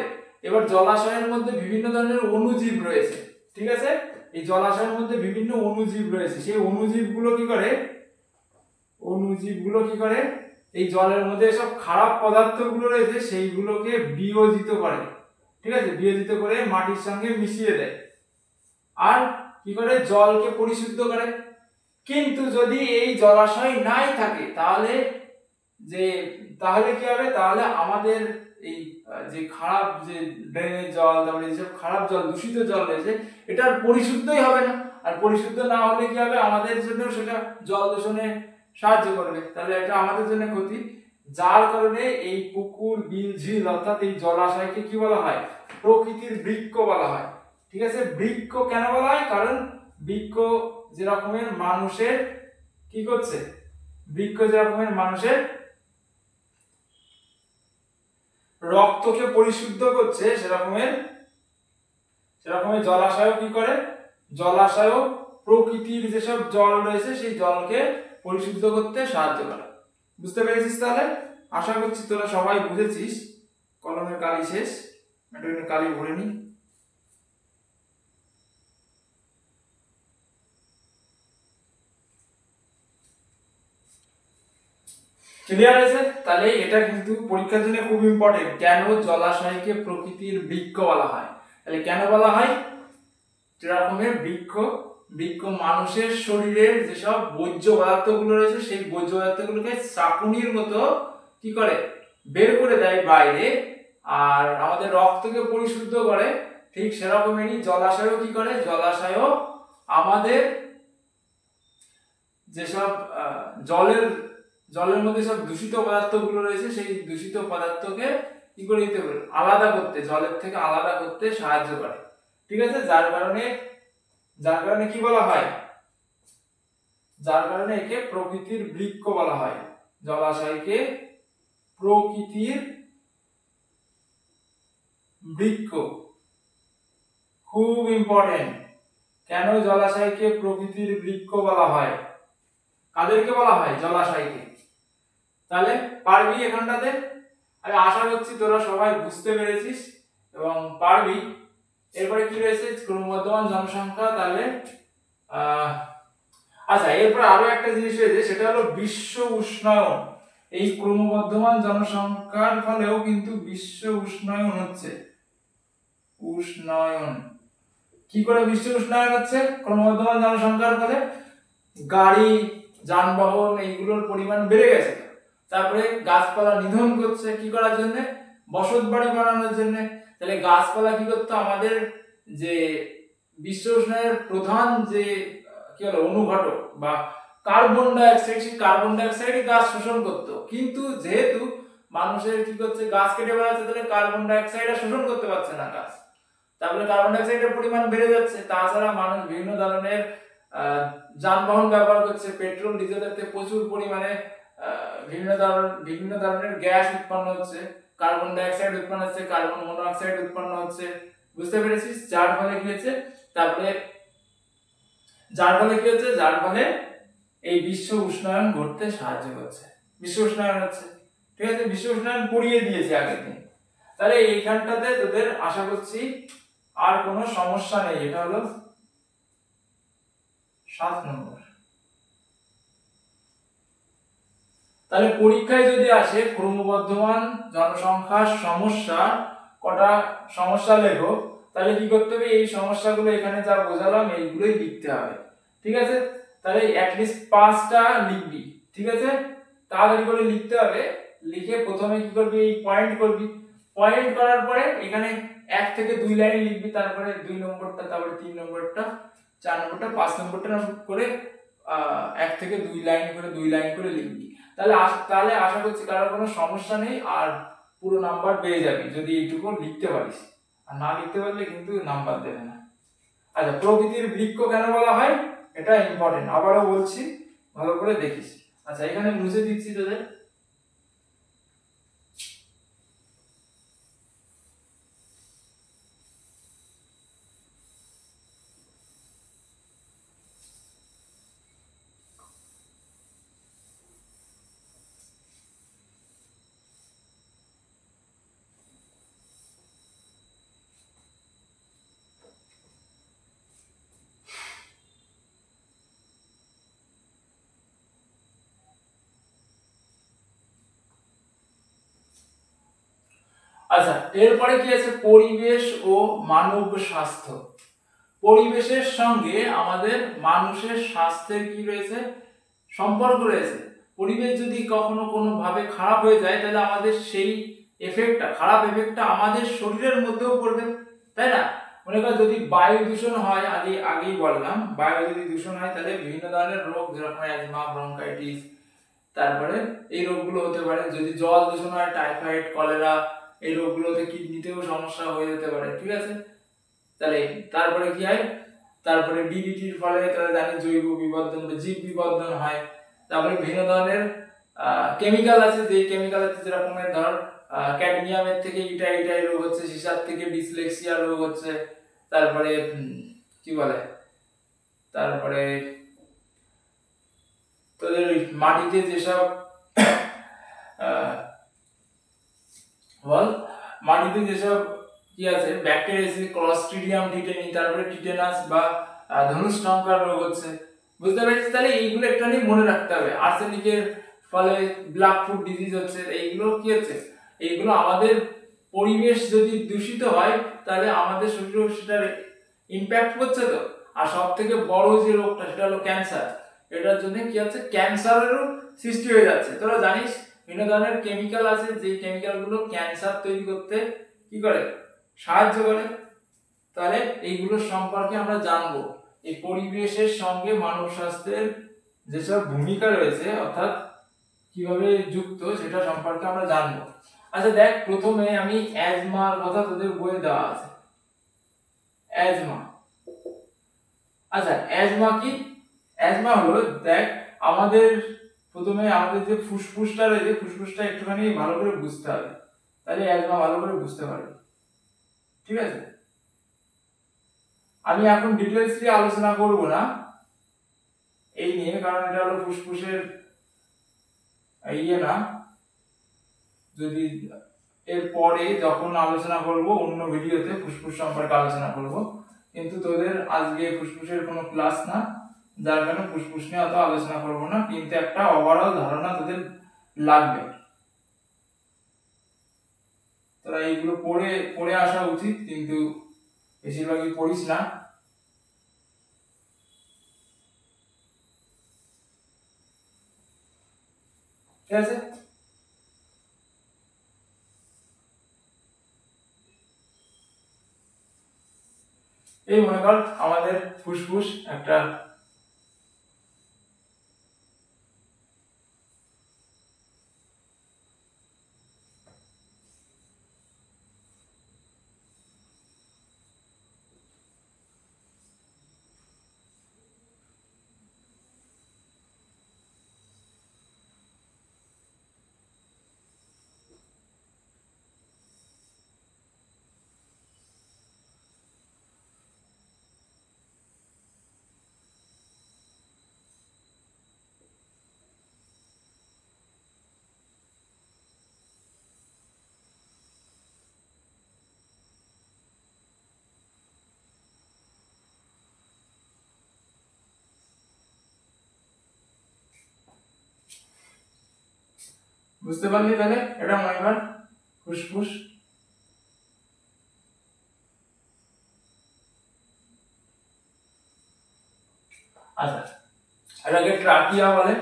Speaker 1: এবার জলাশয়ের মধ্যে বিভিন্ন ধরনের অণুজীব রয়েছে, ঠিক আছে, এই জলাশয়ের মধ্যে বিভিন্ন অণুজীব রয়েছে, সেই অণুজীবগুলো কি করে, অণুজীবগুলো কি করে, এই জলের মধ্যে সব খারাপ পদার্থগুলো রয়েছে সেইগুলোকে বিয়োজিত করে, ঠিক আছে, বিয়োজিত করে মাটির সঙ্গে মিশিয়ে দেয় আর কি করে জলকে পরিশুদ্ধ করে। কিন্তু যদি এই জলাশয় নাই থাকে তাহলে তাহলে কি হবে, তাহলে আমাদের এই যে খারাপ যে ড্রেনের জল, তারপরে যেসব খারাপ জল, দূষিত জল রয়েছে, এটার পরিশুদ্ধই হবে না। আর পরিশুদ্ধ না হলে কি হবে, আমাদের জন্য সেটা জল দূষণে সাহায্য করবে, তাহলে এটা আমাদের জন্য ক্ষতি। যার কারণে এই পুকুর, বিল, ঝিল অর্থাৎ এই জলাশয়কে কি বলা হয়, প্রকৃতির বৃক্ষ বলা হয়, ঠিক আছে। বৃক্ষ কেন বলা হয়, কারণ বৃক্ষ যে রকমের মানুষের কি করছে, বৃক্ষ যে রকমের মানুষের রক্তকে পরিশুদ্ধ করছে, সেরকমের জলাশয় কি করে, জলাশয় প্রকৃতির যেসব জল রয়েছে সেই জলকে পরিশুদ্ধ করতে সাহায্য করে। বুঝতে পেরেছিস? তাহলে আশা করছি তোরা সবাই বুঝেছিস। কলমের কালি শেষ, একটু কালি ভরে নি। ক্লিয়ার আছে? তাহলে এটা কিন্তু পরীক্ষার জন্য খুব ইম্পর্টেন্ট, কেন জলাশয়কে প্রকৃতির বৃক্ষ বলা হয়। তাহলে কেন বলা হয়, যেরকমের বৃক্ষ মানুষের শরীরের যেসব বর্জ্য পদার্থগুলো রয়েছে সেই বর্জ্য পদার্থগুলোকে চাকুনির মতো কি করে বের করে দেয় বাইরে, আর আমাদের রক্তকে পরিশুদ্ধ করে, ঠিক সেরকমই জলাশয়ও কি করে, জলাশয়ও আমাদের যেসব জলের মধ্যে সব দূষিত পদার্থগুলো রয়েছে সেই দূষিত পদার্থকে কি করে দিতে পারে, আলাদা করতে, জলের থেকে আলাদা করতে সাহায্য করে, ঠিক আছে। যার কারণে কি বলা হয়, যার কারণে একে প্রকৃতির বৃক্ষ বলা হয়, জলাশয়কে প্রকৃতির বৃক্ষ। খুব ইম্পর্টেন্ট, কেন জলাশয়কে প্রকৃতির বৃক্ষ বলা হয়, কাদেরকে বলা হয়, জলাশয়কে। তাহলে পারবি এখানটাতে? আমি আশা করছি তোরা সবাই বুঝতে পেরেছিস এবং পারবি। এরপরে কি রয়েছে, ক্রমবর্ধমান জনসংখ্যা। তাহলে আচ্ছা, এরপর আরো একটা জিনিস রয়েছে, সেটা হলো বিশ্ব উষ্ণায়ন। এই ক্রমবর্ধমান জনসংখ্যার ফলেও কিন্তু বিশ্ব উষ্ণায়ন হচ্ছে। উষ্ণায়ন কি করে বিশ্ব উষ্ণায়ন হচ্ছে, ক্রমবর্ধমান জনসংখ্যার ফলে গাড়ি, যানবাহন এইগুলোর পরিমাণ বেড়ে গেছে, তারপরে গাছপালা নিধন করছে কি করার জন্য, বসত বাড়ি বানানোর জন্য। তাহলে গাছপালা কি করতো, আমাদের যে বিশ্ব উষ্ণায়নের প্রধান যে কি হলো অনুঘটক বা কার্বন ডাইঅক্সাইড, সেই কার্বন ডাইঅক্সাইড গাছ শোষণ করতো, কিন্তু যেহেতু মানুষের কি করছে, গাছ কেটে বেড়াচ্ছে, তাহলে কার্বন ডাইঅক্সাইড শোষণ করতে পারছে না গাছ, তারপরে কার্বন ডাইঅক্সাইডের পরিমাণ বেড়ে যাচ্ছে। তাছাড়া মানুষ বিভিন্ন ধরনের যানবাহন ব্যবহার করছে, পেট্রোল ডিজেলের থেকে প্রচুর পরিমাণে বিভিন্ন ধরনের গ্যাস উৎপন্ন হচ্ছে, কার্বন ডাইঅক্সাইড উৎপন্ন হচ্ছে, কার্বন মনোঅক্সাইড উৎপন্ন হচ্ছে। বুঝতে পেরেছিস? যার ফলে কি হচ্ছে, যার ফলে এই বিশ্ব উষ্ণায়ন ঘটতে সাহায্য করছে, বিশ্ব উষ্ণায়ন হচ্ছে, ঠিক আছে। বিশ্ব উষ্ণায়ন পড়িয়ে দিয়েছে আগের দিন। তাহলে এইখানটাতে তোদের আশা করছি আর কোনো সমস্যা নেই। এটা হলো 7 নম্বর। তাহলে পরীক্ষায় যদি আসে ক্রমবর্ধমান জনসংখ্যার সমস্যা, কটা সমস্যা লেখো, তাহলে কি করতে হবে, এই সমস্যাগুলো এখানে যা বোঝালাম এইগুলোই লিখতে হবে, ঠিক আছে। তাহলে অ্যাটলিস্ট 5টা লিখবি, ঠিক আছে, তাড়াতাড়ি করে লিখতে হবে। লিখে প্রথমে কি করবি, এই পয়েন্ট করবি, পয়েন্ট করার পরে এখানে 1 থেকে 2 লাইন লিখবি, তারপরে 2 নম্বরটা, তারপরে 3 নম্বরটা, 4 নম্বরটা, 5 নম্বরটা করে 1 থেকে 2 লাইন করে লিখবি। তাহলে আশা করছি কারোর কোনো সমস্যা নেই, আর পুরো নাম্বার পেয়ে যাবি যদি এইটুকু লিখতে পারিস। আর না লিখতে পারলে কিন্তু নাম্বার দেবে না। আচ্ছা, প্রকৃতির বৃক্ষ কেন বলা হয়, এটা ইম্পর্টেন্ট, আবারও বলছি, ভালো করে দেখিস। আচ্ছা, এখানে মুছে দিচ্ছি তোদের। আচ্ছা, এরপরে কি আছে, পরিবেশ ও মানব স্বাস্থ্য। পরিবেশের সঙ্গে আমাদের মানুষের স্বাস্থ্যের কি রয়েছে, সম্পর্ক রয়েছে। পরিবেশ যদি কখনো কোনো ভাবে খারাপ হয়ে যায় তাহলে আমাদের সেই এফেক্টটা, খারাপ এফেক্টটা আমাদের শরীরের মধ্যেও পড়বে, তাই না? মনে করো যদি বায়ু দূষণ হয়, আগেই বললাম, বায়ু যদি দূষণ হয় তাহলে বিভিন্ন ধরনের রোগ, যেরকম অ্যাজমা, ব্রঙ্কাইটিস, তারপরে এই রোগগুলো হতে পারে। যদি জল দূষণ হয়, টাইফয়েড, কলেরা, এই রোগগুলোতে কিডনিতেও সমস্যা হয়ে যেতে পারে, ঠিক আছে? তাহলে তারপরে কি হয়, তারপরে ডিডিটির ফলে তাহলে জানি জৈব বিবর্ধন বা জীব বিবর্ধন হয়। তারপরে বিভিন্ন ধরনের কেমিক্যাল আছে, যে কেমিক্যাল আছে যেরকমের ধর ক্যাডমিয়ামের থেকে ইটাই রোগ হচ্ছে, সিসার থেকে ডিসলেক্সিয়া রোগ হচ্ছে, তারপরে কি বলে, তারপরে তোদের মাটিতে যেসব বল মাটিতে যেসব কি আছে ব্যাকটেরিয়া আছে, ক্লস্ট্রিডিয়াম টিটেনি, তারপরে টিটেনাস বা ধনুষ্টঙ্কার রোগ হচ্ছে, বুঝতে পেরেছিস? তাহলে এইগুলো একটুখানি মনে রাখতে হবে। আর্সেনিকের ফলে ব্ল্যাক ফুট ডিজিজ হচ্ছে, এইগুলো কি হচ্ছে, এইগুলো আমাদের পরিবেশ যদি দূষিত হয় তাহলে আমাদের শরীরেও সেটার ইম্প্যাক্ট করছে। তো আর সব থেকে বড় যে রোগটা সেটা হলো ক্যান্সার। এটার জন্য কি হচ্ছে, ক্যান্সারেরও সৃষ্টি হয়ে যাচ্ছে। তোরা জানিস বিভিন্ন ধরনের কেমিক্যাল আছে, যে কেমিক্যাল গুলো ক্যান্সার তৈরি করতে কি করে, সাহায্য করে। তাহলে এইগুলোর সম্পর্কে আমরা জানবো, এই পরিবেশের সঙ্গে মানব স্বাস্থ্যের যেসব ভূমিকা রয়েছে, অর্থাৎ কিভাবে যুক্ত, সেটা সম্পর্কে আমরা জানবো। আচ্ছা দেখ, প্রথমে আমি অ্যাজমার কথা তোদের বইয়ে দেওয়া আছে, অ্যাজমা। আচ্ছা অ্যাজমা কি? অ্যাজমা হলো, দেখ আমাদের প্রথমে আমাদের যে ফুসফুসটা রয়েছে, ফুসফুসটা একটুখানি ভালো করে বুঝতে হবে, তাহলে অ্যাজমা ভালো করে বুঝতে পারবে, ঠিক আছে? আমি এখন ডিটেইলসলি আলোচনা করব না এই নিয়ে, কারণ এটা হলো ফুসফুসের না, যদি এর পরে যখন আলোচনা করব অন্য ভিডিওতে ফুসফুস সম্পর্কে আলোচনা করব, কিন্তু তোদের আজকে ফুসফুসের কোনো ক্লাস না, যার কারণে ফুসফুস নিয়ে অত আলোচনা করব না, কিন্তু একটা ওভারঅল ধারণা তোদের লাগবে। তোরা এইগুলো পড়ে আসা উচিত, কিন্তু বেশিরভাগই পড়িস না। ঠিক আছে? এই মনে কর আমাদের ফুসফুস একটা বুঝতে পারলি? তাহলে এটা মনে কর ফুসফুস। আচ্ছা এটাকে ট্রাকিয়া বলে,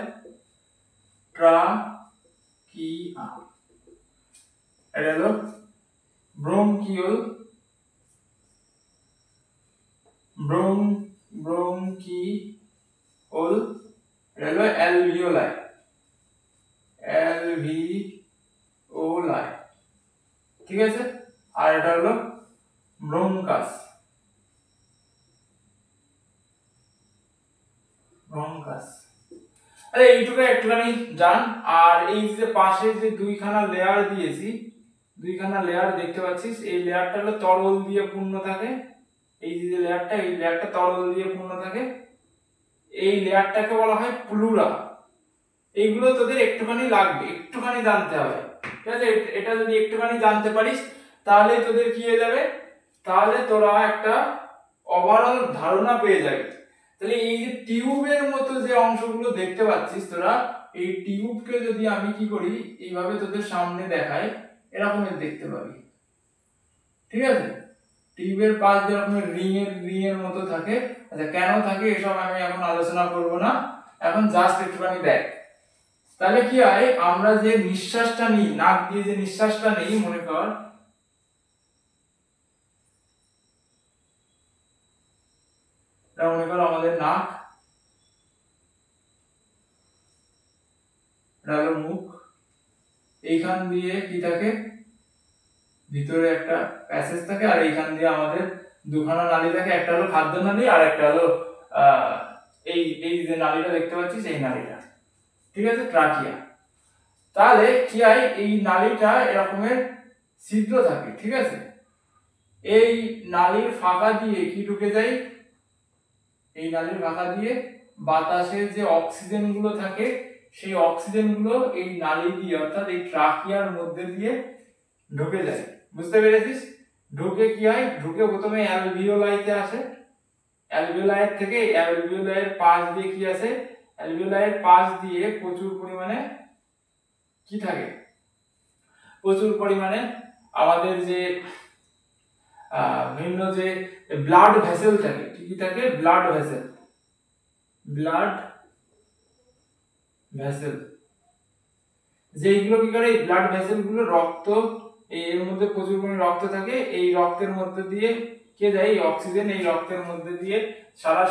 Speaker 1: ট্রাকিয়া। এটা হলো ব্রোঙ্কিওল, ব্রোঙ্কিওল। এটা হলো অ্যালভিওলাই, অ্যালভিওলাই, ঠিক আছে? আর এটা হলো ব্রোঙ্কাস, ব্রোঙ্কাস। আরে এইটুকু একটুখানি জান। আর এই যে পাশে যে দুইখানা লেয়ার দিয়েছি, দুইখানা লেয়ার দেখতে পাচ্ছিস, এই লেয়ারটা হলো তরল দিয়ে পূর্ণ থাকে। এই যে লেয়ারটা, এই লেয়ারটা তরল দিয়ে পূর্ণ থাকে, এই লেয়ারটাকে বলা হয় প্লুরা। এইগুলো তোদের একটুখানি লাগবে, একটুখানি জানতে হবে, ঠিক আছে? এটা যদি একটুখানি জানতে পারিস তাহলে তোদের কি হয়ে যাবে, তাহলে তোরা একটা ওভারঅল ধারণা পেয়ে যাবে। তাহলে এই যে টিউবের মতো যে অংশগুলো দেখতে পাচ্ছিস তোরা, এই টিউবকে যদি আমি কি করি, এইভাবে তোদের সামনে দেখাই, এরকমের দেখতে পাবি, ঠিক আছে, টিউবের পাশ দিয়ে এরকম রিং এর মতো থাকে। আচ্ছা কেন থাকে এসব আমি এখন আলোচনা করব না, এখন জাস্ট একটুখানি দেখ। তাহলে কি হয়, আমরা যে নিঃশ্বাসটা নিই, নাক দিয়ে যে নিঃশ্বাসটা নিই, মনে কর আমাদের নাক, এটা হলো মুখ, এইখান দিয়ে কি থাকে, ভিতরে একটা প্যাসেজ থাকে, আর এইখান দিয়ে আমাদের দুখানা নালী থাকে, একটা হলো খাদ্য নালী আর একটা হলো এই এই যে নালীটা দেখতে পাচ্ছিস এই নালীটা, ঠিক আছে, ট্রাকিয়া। তাহলে কি হয়, এই নালীটা এরকমের ছিদ্র থাকে, ঠিক আছে, এই নালীর ফাঁকা দিয়ে কি ঢুকে যায়, এই নালীর ফাঁকা দিয়ে বাতাসের যে অক্সিজেন গুলো থাকে সেই অক্সিজেন গুলো এই নালী দিয়ে অর্থাৎ এই ট্রাকিয়ার মধ্যে দিয়ে ঢুকে যায়। বুঝতে পেরেছিস? ঢুকে কি হয়, ঢুকে প্রথমে অ্যালভিওলাইতে আসে, অ্যালভিওলাইয়ের থেকে অ্যালভিওলাইয়ের পাশ দিয়ে কি আসে, অ্যালভিওলাইয়ের পাশ দিয়ে প্রচুর পরিমাণে কি থাকে, প্রচুর পরিমাণে আমাদের যে ভিন্ন যে ব্লাড ভেসেল থাকে, কি থাকে, ব্লাড ভেসেল, ব্লাড ভেসেল, যেইগুলো কি করে, এই ব্লাড ভেসেল গুলো রক্ত, এর মধ্যে প্রচুর পরিমাণে রক্ত থাকে, এই রক্তের মধ্যে দিয়ে কে যায়, এই অক্সিজেন এই রক্তের মধ্যে দিয়ে সারা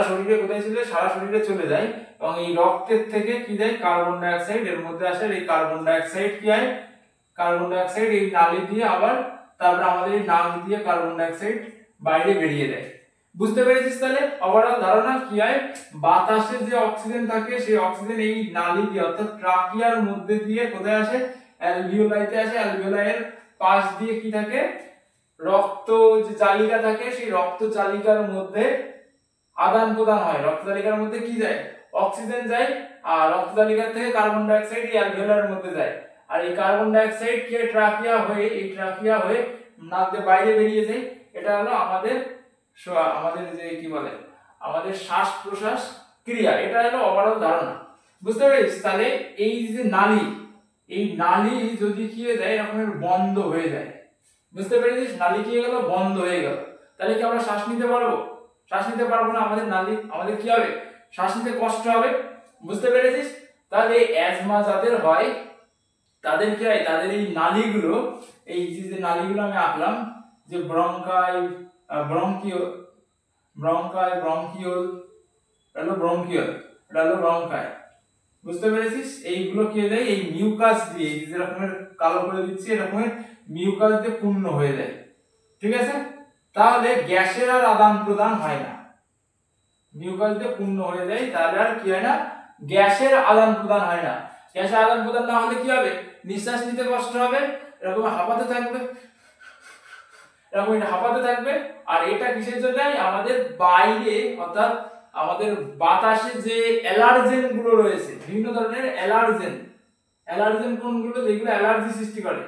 Speaker 1: শরীরে কোথায় ছিল, সারা শরীরে চলে যায়, এবং এই রক্তের থেকে কি যায়, কার্বন ডাই অক্সাইড এর মধ্যে আসে, এই কার্বন ডাই অক্সাইড কি হয়, কার্বন ডাই অক্সাইড এই নালী দিয়ে আবার তারপর আমাদের এই নাক দিয়ে কার্বন ডাই অক্সাইড বাইরে বেরিয়ে দেয়। বুঝতে পেরেছিস? তাহলে ওভারঅল ধারণা কি হয়, বাতাসে যে অক্সিজেন থাকে সেই অক্সিজেন এই নালী দিয়ে অর্থাৎ ট্রাকিয়ার মধ্যে দিয়ে কোথায় আসে, অ্যালভিওলাইতে আসে, অ্যালভিওলাইয়ের পাশ দিয়ে কি থাকে, রক্ত যে জালিকা থাকে সেই রক্ত জালিকার মধ্যে আদান প্রদান হয়, রক্ত জালিকার মধ্যে কি যায়, অক্সিজেন যায়, আর রক্ত জালিকা থেকে কার্বন ডাই অক্সাইড এই অ্যালভিওলার মধ্যে যায়, আর এই কার্বন ডাই অক্সাইড কি ট্রাকিয়া হয়ে, এই ট্রাকিয়া হয়ে নাক দিয়ে বাইরে বেরিয়ে যায়। এটা হলো আমাদের যে কি বলে, আমাদের শ্বাস প্রশ্বাস ক্রিয়া, এটা হলো ওভারঅল ধারণা। বুঝতে পেরেছিস? তাহলে এই যে নালী, এই নালী যদি কি হয়ে যায়, এরকমের বন্ধ হয়ে যায়, বুঝতে পেরেছিস, নালী কি হয়ে গেল, বন্ধ হয়ে গেল, তাহলে কি আমরা শ্বাস নিতে পারবো? শ্বাস নিতে পারবো না, আমাদের নালী, আমাদের কি হবে, শ্বাস নিতে কষ্ট হবে। বুঝতে পেরেছিস? তাহলে অ্যাজমা যাদের হয় তাদের কি হয়, তাদের এই নালীগুলো, এই যে নালীগুলো আমি আঁকলাম, যে ব্রঙ্কাই, ব্রঙ্কিও, ব্রঙ্কাই, ব্রঙ্কিওল, এটা হলো ব্রঙ্কিওল, এটা হলো ব্রঙ্কাই। বুঝতে পেরেছিস? এইগুলো কি হয়ে যায়, এই মিউকাস দিয়ে, এই যে রকমের কালো করে দিচ্ছি, এরকমের মিউকাস দিয়ে পূর্ণ হয়ে যায়, ঠিক আছে। তাহলে গ্যাসের আর আদান প্রদান হয় না, মিউকাস দিয়ে পূর্ণ হয়ে যায়, তাহলে আর কি হয় না, গ্যাসের আদান প্রদান হয় না। গ্যাসের আদান প্রদান না হলে কি হবে, নিঃশ্বাস নিতে কষ্ট হবে, এরকম হাঁপাতে থাকবে, এরকম হাঁপাতে থাকবে। আর এটা কিসের জন্য, আমাদের বাইরে অর্থাৎ আমাদের বাতাসে যে অ্যালার্জেন গুলো রয়েছে, বিভিন্ন ধরনের অ্যালার্জেন, অ্যালার্জেন কোনগুলো, যেগুলো অ্যালার্জি সৃষ্টি করে,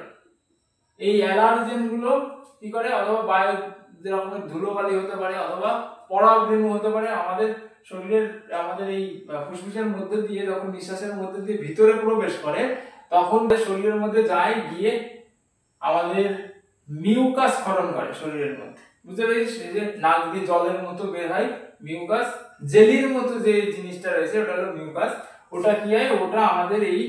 Speaker 1: এই অ্যালার্জেন গুলো কি করে, অথবা বায়ু যেরকম ধুলোবালি হতে পারে, অথবা পরাগরেণু হতে পারে, আমাদের শরীরের, আমাদের এই ফুসফুসের মধ্যে দিয়ে যখন নিঃশ্বাসের মধ্যে দিয়ে ভিতরে প্রবেশ করে, তখন শরীরের মধ্যে যায়, গিয়ে আমাদের মিউকাস ক্ষরণ করে শরীরের মধ্যে। বুঝতে পেরেছিস? এই যে নাক দিয়ে জলের মতো বের হয় মিউকাস, জেলির মতো যে জিনিসটা রয়েছে ওটা হলো মিউকাস। ওটা কি হয়, ওটা আমাদের এই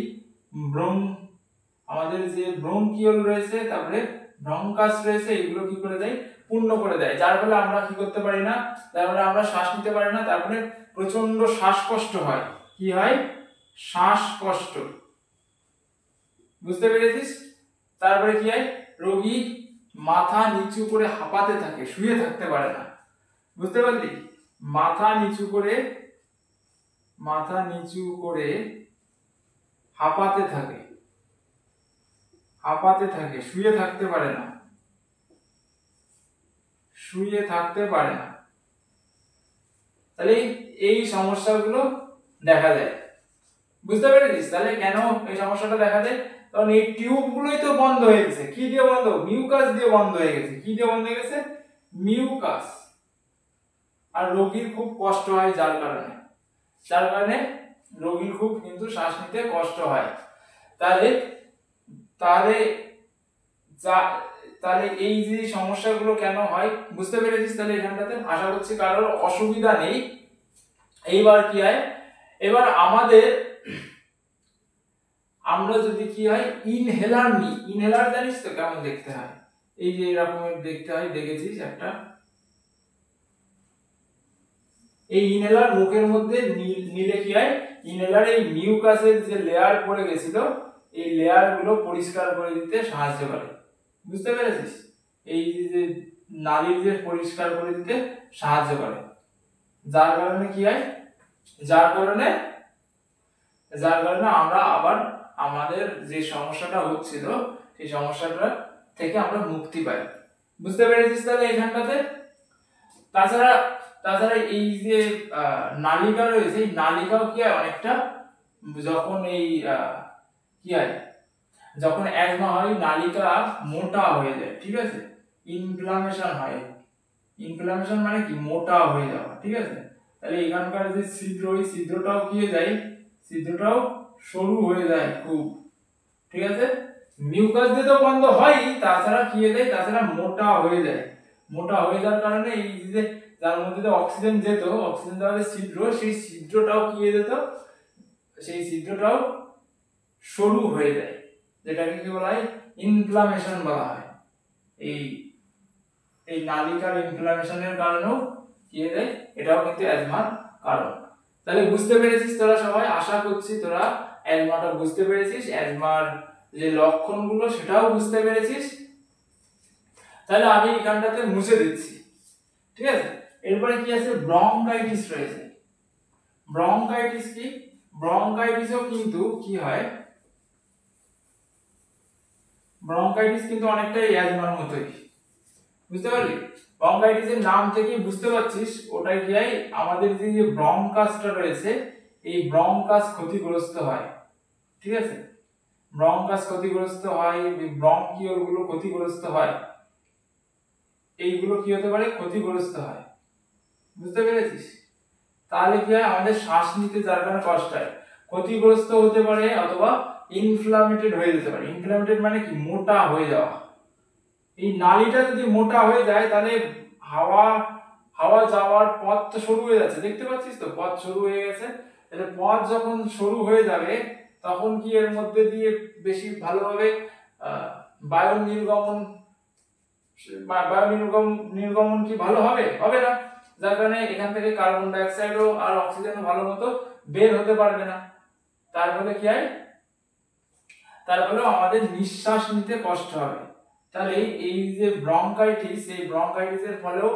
Speaker 1: আমাদের যে ব্রঙ্কিওল রয়েছে, তারপরে ব্রঙ্কাস রয়েছে, এগুলো কি করে দেয়, পূর্ণ করে দেয়, যার ফলে আমরা কি করতে পারি না, তারপরে আমরা শ্বাস নিতে পারি না, তারপরে প্রচন্ড শ্বাসকষ্ট হয়। কি হয়, শ্বাসকষ্ট। বুঝতে পেরেছিস? তারপরে কি হয়, রোগী মাথা নিচু করে হাঁপাতে থাকে, শুয়ে থাকতে পারে না। বুঝতে পারলি? মাথা নিচু করে হাঁপাতে থাকে, শুয়ে থাকতে পারে না, তাহলে এই সমস্যাগুলো দেখা যায়। বুঝতে পেরেছিস? তাহলে কেন এই সমস্যাটা দেখা যায়, কারণ এই টিউব গুলোই তো বন্ধ হয়ে গেছে। কি দিয়ে বন্ধ? মিউকাস দিয়ে বন্ধ হয়ে গেছে। কি দিয়ে বন্ধ হয়ে গেছে? মিউকাস। আর রোগীর খুব কষ্ট হয়, যার কারণে রোগীর খুব কিন্তু শ্বাস নিতে কষ্ট হয়। তাহলে তাহলে এই যে সমস্যাগুলো কেন হয় বুঝতে পেরেছিস? তাহলে এখানটাতে আশা করছি কারোর অসুবিধা নেই। এইবার কি হয়, এবার আমরা যদি কি হয় ইনহেলার নিই, ইনহেলার জানিস তো কেমন দেখতে হয়? এই যে এরকমের দেখতে হয়, দেখেছিস একটা? এই ইনহেলার মুখের মধ্যে নিলে কি হয়, ইনহেলার এই মিউকাসের যে লেয়ার পড়ে গেছিল এই লেয়ার গুলো পরিষ্কার করে দিতে সাহায্য করে। বুঝতে পেরেছিস? এই যে নালীর যে পরিষ্কার করে দিতে সাহায্য করে, যার কারণে কি হয়, যার কারণে আমরা আবার আমাদের যে সমস্যাটা হচ্ছিল সেই সমস্যাটা থেকে আমরা মুক্তি পাই। বুঝতে পেরেছিস তাহলে এখানটাতে? তাছাড়া তাছাড়া এই যে নালিকা রয়েছে, এই নালিকাও কি হয় অনেকটা, যখন এই কি হয়, যখন অ্যাজমা হয় নালিকা মোটা হয়ে যায়, ঠিক আছে? ইনফ্লামেশন হয়। ইনফ্লামেশন মানে কি, মোটা হয়ে যাওয়া, ঠিক আছে? তাহলে এখানকার যে ছিদ্র, ওই ছিদ্রটাও কি হয়ে যায়, ছিদ্রটাও সরু হয়ে যায় খুব, ঠিক আছে? মিউকাস দিয়ে তো বন্ধ হয়, তাছাড়া কি হয়ে যায়, তাছাড়া মোটা হয়ে যায়। মোটা হয়ে যাওয়ার কারণে এই যে যার মধ্যে অক্সিজেন যেত, অক্সিজেন দেওয়ার যে ছিদ্র, সেই ছিদ্রটাও কি হয়ে যেত, সেই ছিদ্রটাও সরু হয়ে যায়, যেটাকে কি বলা হয়, ইনফ্লামেশন বলা হয়। এই নালিকার ইনফ্লামেশনের কারণেও কি হয়ে যায়, এটাও কিন্তু অ্যাজমার কারণ। তাহলে বুঝতে পেরেছিস তোরা সবাই? আশা করছি তোরা অ্যাজমাটা বুঝতে পেরেছিস, অ্যাজমার যে লক্ষণগুলো সেটাও বুঝতে পেরেছিস। তাহলে আমি এখানটাতে মুছে দিচ্ছি, ঠিক আছে? এরপরে কি আছে, ব্রঙ্কাইটিস রয়েছে। ব্রঙ্কাইটিস কি, ব্রঙ্কাইটিসও কিন্তু কি হয়, ব্রঙ্কাইটিস কিন্তু অনেকটাই অ্যাজমার মতোই। বুঝতে পারলি? ব্রঙ্কাইটিসের নাম থেকে বুঝতে পারছিস ওটাই কি হয়, আমাদের যে ব্রঙ্কাসটা রয়েছে এই ব্রঙ্কাস ক্ষতিগ্রস্ত হয়, ঠিক আছে? ব্রঙ্কাস ক্ষতিগ্রস্ত হয়, ব্রঙ্কিওল গুলো ক্ষতিগ্রস্ত হয়, এইগুলো কি হতে পারে, ক্ষতিগ্রস্ত হয়। বুঝতে পেরেছিস? তাহলে কি হয়, আমাদের শ্বাস নিতে যার কারণে কষ্ট হয়, ক্ষতিগ্রস্ত হতে পারে, অথবা ইনফ্লামেটেড হয়ে যেতে পারে। ইনফ্লামেটেড মানে কি, মোটা হয়ে যাওয়া। এই নালীটা যদি মোটা হয়ে যায় তাহলে হাওয়া যাওয়ার পথ তো সরু হয়ে যাচ্ছে, দেখতে পাচ্ছিস তো, পথ সরু হয়ে গেছে। তাহলে পথ যখন সরু হয়ে যাবে তখন কি এর মধ্যে দিয়ে বেশি ভালোভাবে বায়ু নির্গমন নির্গমন কি ভালো হবে? হবে না। যার কারণে এখান থেকে কার্বন ডাই অক্সাইডও আর অক্সিজেনও ভালো মতো বের হতে পারবে না। তার ফলে কি হয়, তার ফলে আমাদের নিঃশ্বাস নিতে কষ্ট হবে। তাহলে এই যে ব্রঙ্কাইটিস, এই ব্রঙ্কাইটিসের ফলেও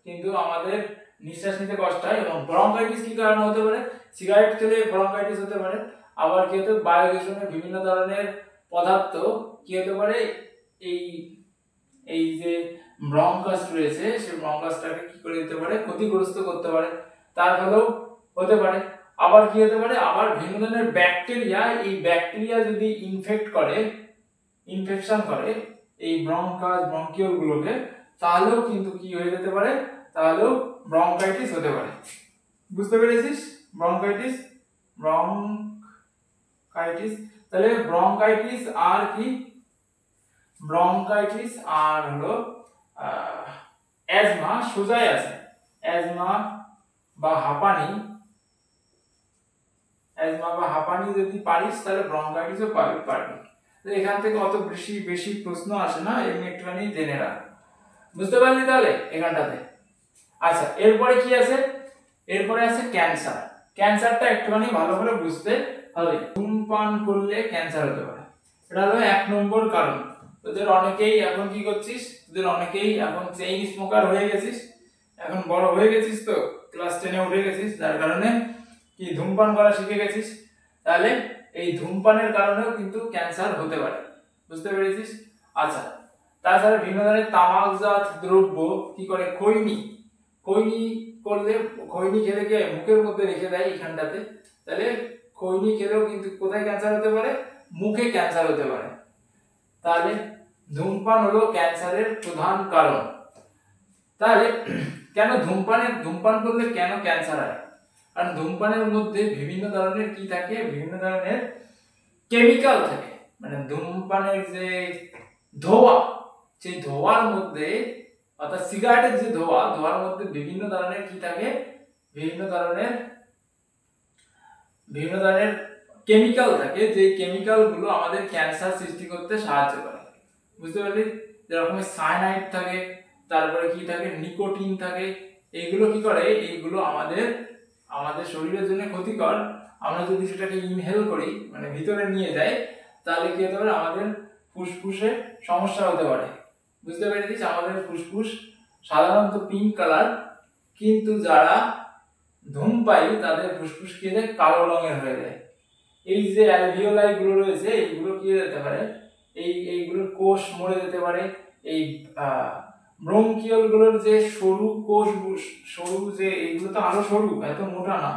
Speaker 1: কিন্তু আমাদের নিঃশ্বাস নিতে কষ্ট হয়। এবং ব্রঙ্কাইটিস কি কারণে হতে পারে, সিগারেট খেলে ব্রঙ্কাইটিস হতে পারে, আবার কি হতে, বায়ু দূষণের বিভিন্ন ধরনের পদার্থ কি হতে পারে, এই যে ব্রঙ্কাস রয়েছে সেই ব্রঙ্কাসটাকে কি করে দিতে পারে, ক্ষতিগ্রস্ত করতে পারে, তার ফলেও হতে পারে। আবার কি হতে পারে, আবার বিভিন্ন ধরনের ব্যাকটেরিয়া, এই ব্যাকটেরিয়া যদি ইনফেকশন করে এই ব্রঙ্কাস ব্রঙ্কিওল গুলোকে, তাহলেও কিন্তু কি হয়ে যেতে পারে, তাহলেও ব্রঙ্কাইটিস হতে পারে। বুঝতে পেরেছিস? ব্রঙ্কাইটিস তাহলে ব্রঙ্কাইটিস আর কি, ব্রঙ্কাইটিস আর হলো অ্যাজমা সোজাই আছে। অ্যাজমা বা হাঁপানি যদি পারিস তাহলে ব্রঙ্কাইটিসও পারবি। এখান থেকে অত বেশি প্রশ্ন আসে না, এমনি একটুখানি জেনে রাখ। বুঝতে পারলি তাহলে এখানটাতে? আচ্ছা, এরপরে কি আছে, এরপরে আছে ক্যান্সার। ক্যান্সারটা একটুখানি ভালো করে বুঝতে হবে। ধূমপান করলে ক্যান্সার হতে পারে, এটা হলো 1 নম্বর কারণ। তোদের অনেকেই এখন কি করছিস, তোদের অনেকেই এখন চেইন স্মোকার হয়ে গেছিস, এখন বড় হয়ে গেছিস, তো ক্লাস 10-এ উঠে গেছিস, যার কারণে কি ধূমপান করা শিখে গেছিস। তাহলে এই ধূমপানের কারণেও কিন্তু ক্যান্সার হতে পারে। বুঝতে পেরেছিস? আচ্ছা, তাছাড়া বিভিন্ন ধরনের তামাকজাত দ্রব্য কি করে, খৈনি খেলে কি মুখের মধ্যে রেখে দেয় এখানটাতে, তাহলে খৈনি খেলেও কিন্তু কোথায় ক্যান্সার হতে পারে, মুখে ক্যান্সার হতে পারে। তাহলে ধূমপান হলো ক্যান্সারের প্রধান কারণ। তাহলে কেন ধূমপান করলে কেন ক্যান্সার হয়? কারণ ধূমপানের মধ্যে বিভিন্ন ধরনের কি থাকে, বিভিন্ন ধরনের কেমিক্যাল থাকে। মানে ধূমপানের যে ধোঁয়া, সেই ধোঁয়ার মধ্যে অর্থাৎ সিগারেটের যে ধোঁয়ার মধ্যে বিভিন্ন ধরনের কি থাকে, বিভিন্ন ধরনের কেমিক্যাল থাকে, যে কেমিক্যাল গুলো আমাদের ক্যান্সার সৃষ্টি করতে সাহায্য করে। বুঝতে পারলি? যেরকম সায়ানাইড থাকে, তারপরে কি থাকে, নিকোটিন থাকে। এইগুলো কি করে, এইগুলো আমাদের শরীরের জন্য ক্ষতিকর। আমরা যদি সেটাকে ইনহেল করি, মানে ভিতরে নিয়ে যাই, তাহলে কি হতে পারে, আমাদের ফুসফুসে সমস্যা হতে পারে। বুঝতে পেরেছিস? আমাদের ফুসফুস সাধারণত পিঙ্ক কালার, কিন্তু যারা ধূমপায়ী তাদের ফুসফুস কি হয়ে যায়, কালো রঙের হয়ে যায়। এই যে অ্যালভিওলাই গুলো রয়েছে, এইগুলো কি হয়ে যেতে পারে, এইগুলোর কোষ মরে যেতে পারে। এই ব্রঙ্কিওল গুলোর যে সরু কোষ, সরু যে এইগুলো তো আরো সরু, এত মোটা না,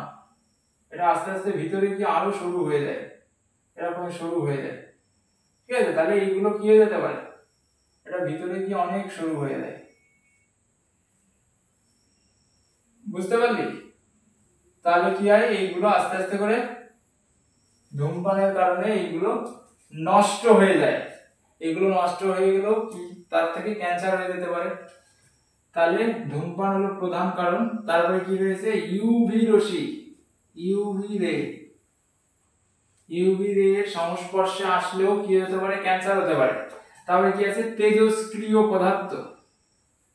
Speaker 1: এটা আস্তে আস্তে ভিতরে কি আরো সরু হয়ে যায়, এরকম সরু হয়ে যায়। ঠিক আছে? তাহলে এইগুলো কি হয়ে যেতে পারে, এটা ভিতরে কি অনেক সরু হয়ে যায়। বুঝতে পারলি? তাহলে কি হয়, এইগুলো আস্তে আস্তে করে ধূমপানের কারণে এইগুলো নষ্ট হয়ে যায়। এগুলো নষ্ট হয়ে গেলেও কি তার থেকে ক্যান্সার হয়ে যেতে পারে। তাহলে ধূমপান হলো প্রধান কারণ। তারপরে কি রয়েছে, ইউভি রশ্মি, ইউভি রে এর সংস্পর্শে আসলেও কি হতে পারে, ক্যান্সার হতে পারে। তারপরে কি আছে, তেজস্ক্রিয় পদার্থ,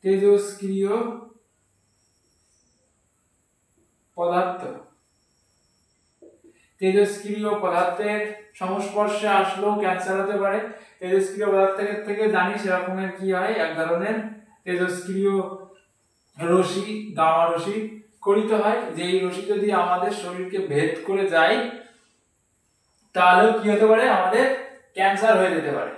Speaker 1: তেজস্ক্রিয় পদার্থের সংস্পর্শে আসলেও ক্যান্সার হতে পারে। তেজস্ক্রিয় পদার্থের থেকে জানি সেরকমের কি হয়, এক ধরনের তেজস্ক্রিয় রশ্মি, গামা রশ্মি করিত হয়। যেই রশ্মি যদি আমাদের শরীরকে ভেদ করে যায়, তাহলেও কি হতে পারে, আমাদের ক্যান্সার হয়ে যেতে পারে।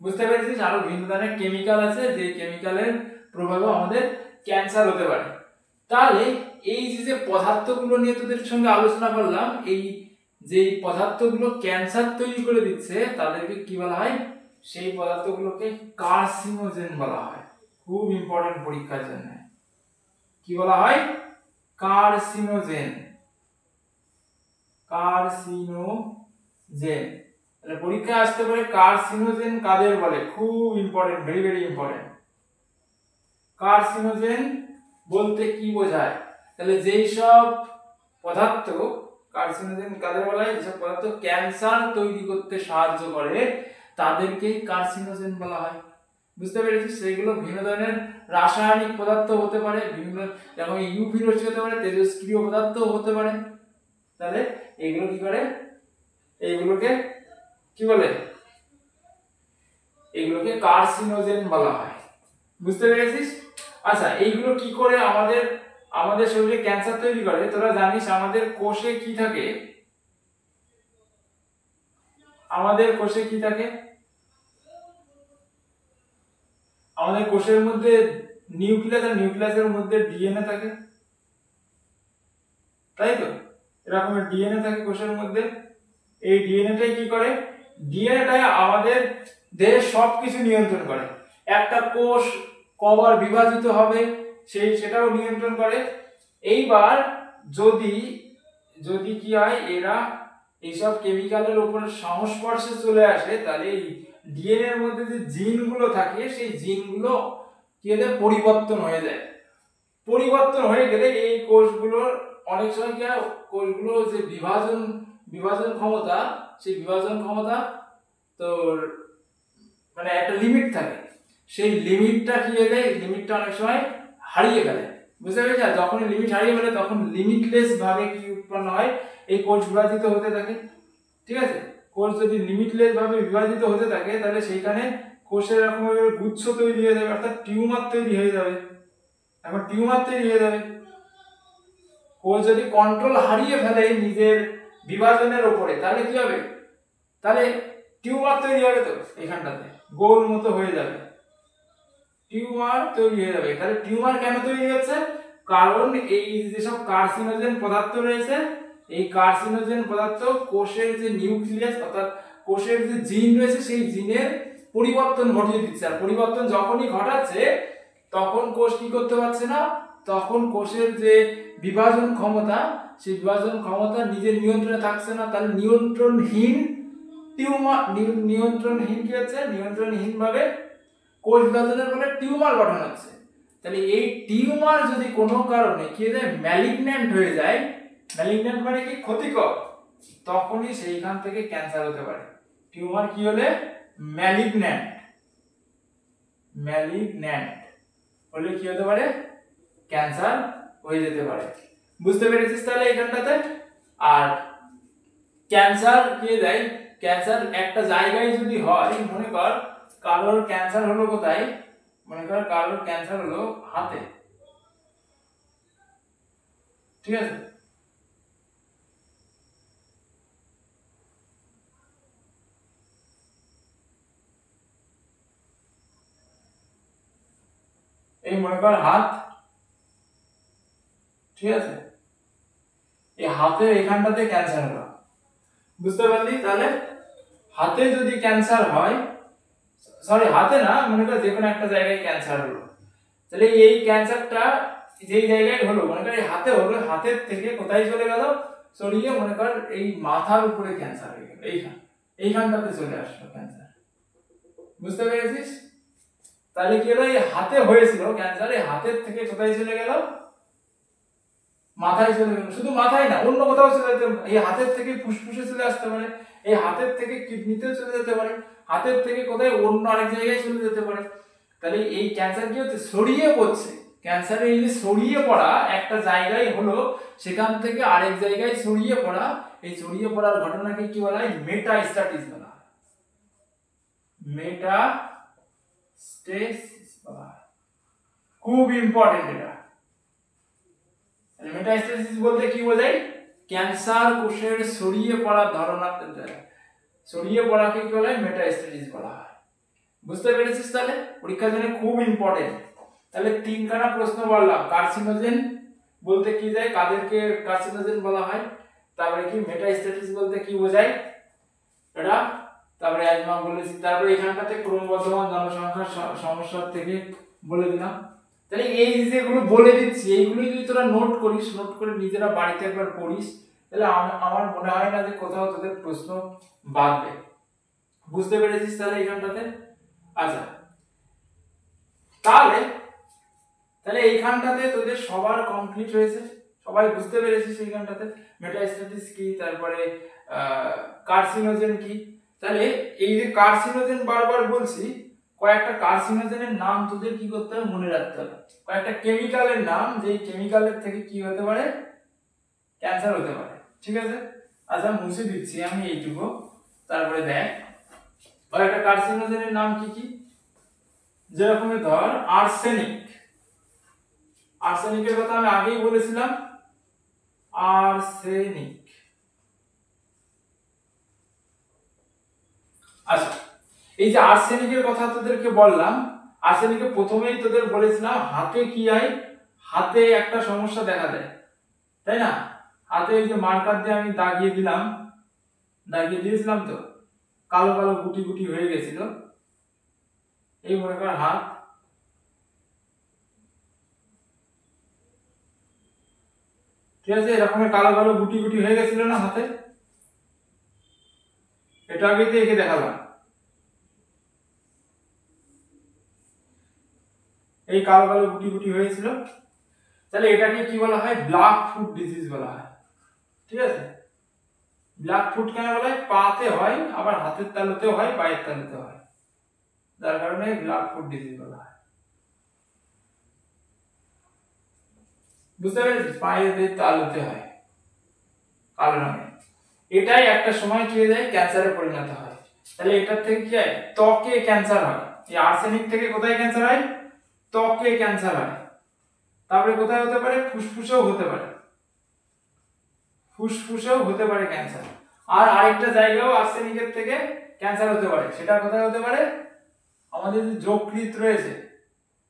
Speaker 1: বুঝতে পেরেছিস? আরো বিভিন্ন ধরনের কেমিক্যাল আছে, যে কেমিক্যালের প্রভাবে আমাদের ক্যান্সার হতে পারে। তাহলে এই যে পদার্থগুলো নিয়ে তোদের সঙ্গে আলোচনা করলাম, এই যে পদার্থগুলো ক্যান্সার তৈরি করে দিচ্ছে, তাদেরকে কি বলা হয়, সেই পদার্থগুলোকে কার্সিনোজেন বলা হয়। খুব ইম্পর্টেন্ট পরীক্ষার জন্য। কি বলা হয়? কার্সিনোজেন। তাহলে পরীক্ষায় আসতে পারে কার্সিনোজেন কাদের বলে, খুব important, very very important. Carcinogen বলতে কি বোঝায়? তাহলে যেই সব পদার্থ, কার্সিনোজেন কাদের বলা হয়, যেসব পদার্থ ক্যান্সার তৈরি করতে সাহায্য করে, তাদেরকেই কার্সিনোজেন বলা হয়। বুঝতে পেরেছিস? সেগুলো বিভিন্ন ধরনের রাসায়নিক পদার্থ হতে পারে, বিভিন্ন যেমন ইউভি রশ্মি হতে পারে, তেজস্ক্রিয় পদার্থ হতে পারে। তাহলে এগুলো কি করে, এইগুলোকে কি বলে, এগুলোকে কার্সিনোজেন বলা হয়। বুঝতে পেরেছিস? আচ্ছা, এইগুলো কি করে আমাদের শরীরে ক্যান্সার তৈরি করে? তোরা জানিস আমাদের কোষে কি থাকে, আমাদের কোষে কি থাকে, আমাদের কোষের মধ্যে নিউক্লিয়াস, আর নিউক্লিয়াসের মধ্যে ডিএনএ থাকে, তাই তো? এরকম ডিএনএ থাকে কোষের মধ্যে। এই ডিএনএটাই কি করে, ডিএনএটাই আমাদের দেহের সবকিছু নিয়ন্ত্রণ করে। একটা কোষ কবার বিভাজিত হবে সেটাও নিয়ন্ত্রণ করে। এইবার যদি যদি কি হয়, এরা এইসব কেমিক্যালের উপর সংস্পর্শে চলে আসে, তাহলে এই ডিএনএ এর মধ্যে যে জিনগুলো থাকে, সেই জিনগুলো কি হয়ে যায়, পরিবর্তন হয়ে যায়। পরিবর্তন হয়ে গেলে এই কোষগুলোর অনেক সময় কি হয়, কোষগুলো যে বিভাজন ক্ষমতা, সেই বিভাজন ক্ষমতা তোর মানে একটা লিমিট থাকে, সেই লিমিটটা কি হয়ে যায়, লিমিটটা অনেক সময় হারিয়ে ফেলে। বুঝতে পেরেছ? যখন লিমিট হারিয়ে ফেলে, তখন লিমিটলেস ভাবে কি উৎপন্ন হয়, এই কোষ বিভাজিত হতে থাকে। ঠিক আছে? কোষ যদি লিমিটলেস ভাবে বিভাজিত হতে থাকে, তাহলে সেইখানে কোষের এরকম গুচ্ছ তৈরি হয়ে যাবে, অর্থাৎ টিউমার তৈরি হয়ে যাবে। এখন টিউমার তৈরি হয়ে যাবে। কোষ যদি কন্ট্রোল হারিয়ে ফেলে নিজের বিভাজনের উপরে, তাহলে কি হবে, তাহলে টিউমার তৈরি হবে। তো এখানটাতে গোল মতো হয়ে যাবে, টিউমার তৈরি হয়ে যাবে। তাহলে টিউমার কেন তৈরি হচ্ছে? কারণ এই যেসব কার্সিনোজেন পদার্থ রয়েছে, এই কার্সিনোজেন পদার্থ কোষের যে নিউক্লিয়াস, অর্থাৎ কোষের যে জিন রয়েছে, সেই জিনের পরিবর্তন ঘটিয়ে দিচ্ছে। আর পরিবর্তন যখনই ঘটাচ্ছে, তখন কোষ কি করতে পারছে না, তখন কোষের যে বিভাজন ক্ষমতা, সেই বিভাজন ক্ষমতা নিজের নিয়ন্ত্রণে থাকছে না। তাহলে নিয়ন্ত্রণহীন টিউমার নিয়ন্ত্রণহীন কি হচ্ছে, নিয়ন্ত্রণহীন ভাবে কোষ বিভাজনের ফলে টিউমার গঠন হচ্ছে। তাহলে এই টিউমার যদি কোনো কারণে কি হয়ে যায়, ম্যালিগন্যান্ট হয়ে যায়, ম্যালিগন্যান্ট মানে কি ক্ষতিকর, তখনই সেইখান থেকে ক্যান্সার হতে পারে। টিউমার কি হলে ম্যালিগন্যান্ট হলে কি হতে পারে, ক্যান্সার হয়ে যেতে পারে। বুঝতে পেরেছিস তাহলে এখানটাতে? আর ক্যান্সার কি দেয়, ক্যান্সার একটা জায়গায় যদি হয়, মনে কর কারোর ক্যান্সার হলো কোথায়, মনে কর কারোর ক্যান্সার হলো হাতে, ঠিক আছে, এই মনে কর হাত, ঠিক আছে, এই হাতের এখানটাতে ক্যান্সার হলো, বুঝতে পারলি? তাহলে হাতে যদি ক্যান্সার হয়, সরি হাতে না, মনে কর যে কোনো একটা জায়গায় ক্যান্সার হলো, তাহলে এই ক্যান্সারটা যেই জায়গায় হলো, মনে কর এই হাতে হলো, হাতের থেকে কোথায় চলে গেল, ছড়িয়ে মনে কর এই মাথার উপরে ক্যান্সার হয়ে গেল, এইখানটাতে চলে আসলো ক্যান্সার। বুঝতে পেরেছিস? তাহলে কি হলো, এই হাতে হয়েছিল ক্যান্সার, এই হাতের থেকে কোথায় চলে গেল, মাথায় চলে গেল। শুধু মাথায় না, অন্য কোথাও চলে যেতে, এই হাতের থেকে ফুসফুসে চলে আসতে পারে, এই হাতের থেকে কিডনিতে চলে যেতে পারে, হাতের থেকে কোথায় অন্য আরেক জায়গায় চলে যেতে পারে। তাহলে এই ক্যান্সার কি হচ্ছে, ছড়িয়ে পড়ছে। ক্যান্সারের এই যে ছড়িয়ে পড়া, একটা জায়গায় হলো সেখান থেকে আরেক জায়গায় ছড়িয়ে পড়া, এই ছড়িয়ে পড়ার ঘটনাকে কি বলা হয়, মেটাস্ট্যাটিস বলা হয়। মেটাস্টেসিস বলা হয়, খুব ইম্পর্টেন্ট এটা। মেটাস্টেসিস বলতে কি বোঝায়, ক্যান্সার কোষের ছড়িয়ে পড়ার ধারণা, ছড়িয়ে পড়াকে কি বলা হয়, মেটাস্টেসিস বলা হয়। বুঝতে পেরেছিস? তাহলে পরীক্ষার জন্য খুব ইম্পর্টেন্ট। তাহলে তিনখানা প্রশ্ন বললাম, কার্সিনোজেন বলতে কি যায়, কাদেরকে কার্সিনোজেন বলা হয়, তারপরে কি মেটাস্টেসিস বলতে কি বোঝায় এটা, তারপরে অ্যাজমা বলেছি, তারপরে এখানটাতে ক্রমবর্ধমান জনসংখ্যার সমস্যা থেকে বলে দিলাম। তাহলে এই যেগুলো বলে দিচ্ছি, এইগুলো যদি তোরা নোট করিস, নোট করে নিজেরা বাড়িতে একবার পড়িস, তাহলে আমার মনে হয় না যে কোথাও তোদের প্রশ্ন বাঁধবে। বুঝতে পেরেছিস তাহলে এইখানটাতে? আচ্ছা, তাহলে এইখানটাতে তোদের সবার কমপ্লিট হয়েছে, সবাই বুঝতে পেরেছিস এইখানটাতে মেটাস্ট্যাটিস কি, তারপরে কার্সিনোজেন কি। তাহলে এই যে কার্সিনোজেন বারবার বলছি, কয়েকটা কার্সিনোজেনের নাম তোদের কি করতে হবে, মনে রাখতে হবে। কয়েকটা কেমিক্যালের নাম, যেই কেমিক্যালের থেকে কি হতে পারে, ক্যান্সার হতে পারে। ঠিক আছে? আচ্ছা মুছে দিচ্ছি আমি এইটুকু, তারপরে দেখ কয়েকটা কার্সিনোজেনের নাম কি কি। যেরকম ধর আর্সেনিক, আর্সেনিকের কথা আমি আগেই বলেছিলাম, আর্সেনিক। আচ্ছা, এই যে আর্সেনিকের কথা তোদেরকে বললাম, আর্সেনিকে প্রথমেই তোদের বলেছিলাম হাতে কি হয়, হাতে একটা সমস্যা দেখা দেয়, তাই না? হাতে এই যে মার্কার দিয়ে আমি দাগিয়ে দিয়েছিলাম তো, কালো কালো গুটি গুটি হয়ে গেছিল, এই মনে কর হাত, ঠিক আছে, এরকম কালো কালো গুটি গুটি হয়ে গেছিল না হাতে, এটা আগে এঁকে দেখালাম, এই কালো কালো গুটি গুটি হয়েছিল। তাহলে এটাকে কি বলা হয়, ব্ল্যাক ফুট ডিজিজ বলা হয়। ঠিক আছে, ব্ল্যাক ফুট কেন বলা হয়, পাতে হয়, আবার হাতের তালুতেও হয়, পায়ের তালুতেও হয়, যার কারণে ব্ল্যাক ফুট ডিজিজ বলা হয়। বুঝতে পেরেছিস? পায়ের তালুতে হয়, কালো রঙে, এটাই একটা সময় কি হয়ে যায়, ক্যান্সারে পরিণত হয়। তাহলে এটার থেকে কি হয়, ত্বকে ক্যান্সার হয়। এই আর্সেনিক থেকে কোথায় ক্যান্সার হয়, ত্বকে ক্যান্সার হয়। তারপরে কোথায় হতে পারে, ফুসফুসেও হতে পারে, ফুসফুসেও হতে পারে ক্যান্সার। আর আরেকটা জায়গাও আর্সেনিকের থেকে ক্যান্সার হতে পারে, সেটা কোথায় হতে পারে, আমাদের যে যকৃৎ রয়েছে,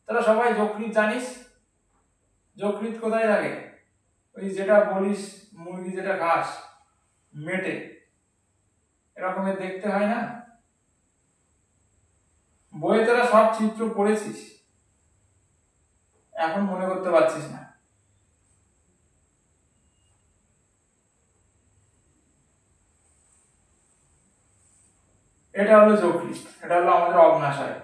Speaker 1: তারা সবাই যকৃৎ জানিস, যকৃৎ কোথায় থাকে, ওই যেটা বলিস মুরগি যেটা ঘাস মেটে এরকমের দেখতে হয় না, বইয়ে তোরা সব চিত্র পড়েছিস, এখন মনে করতে পারছিস না। এটা হলো যকৃৎ, এটা হলো আমাদের অগ্নাশয়।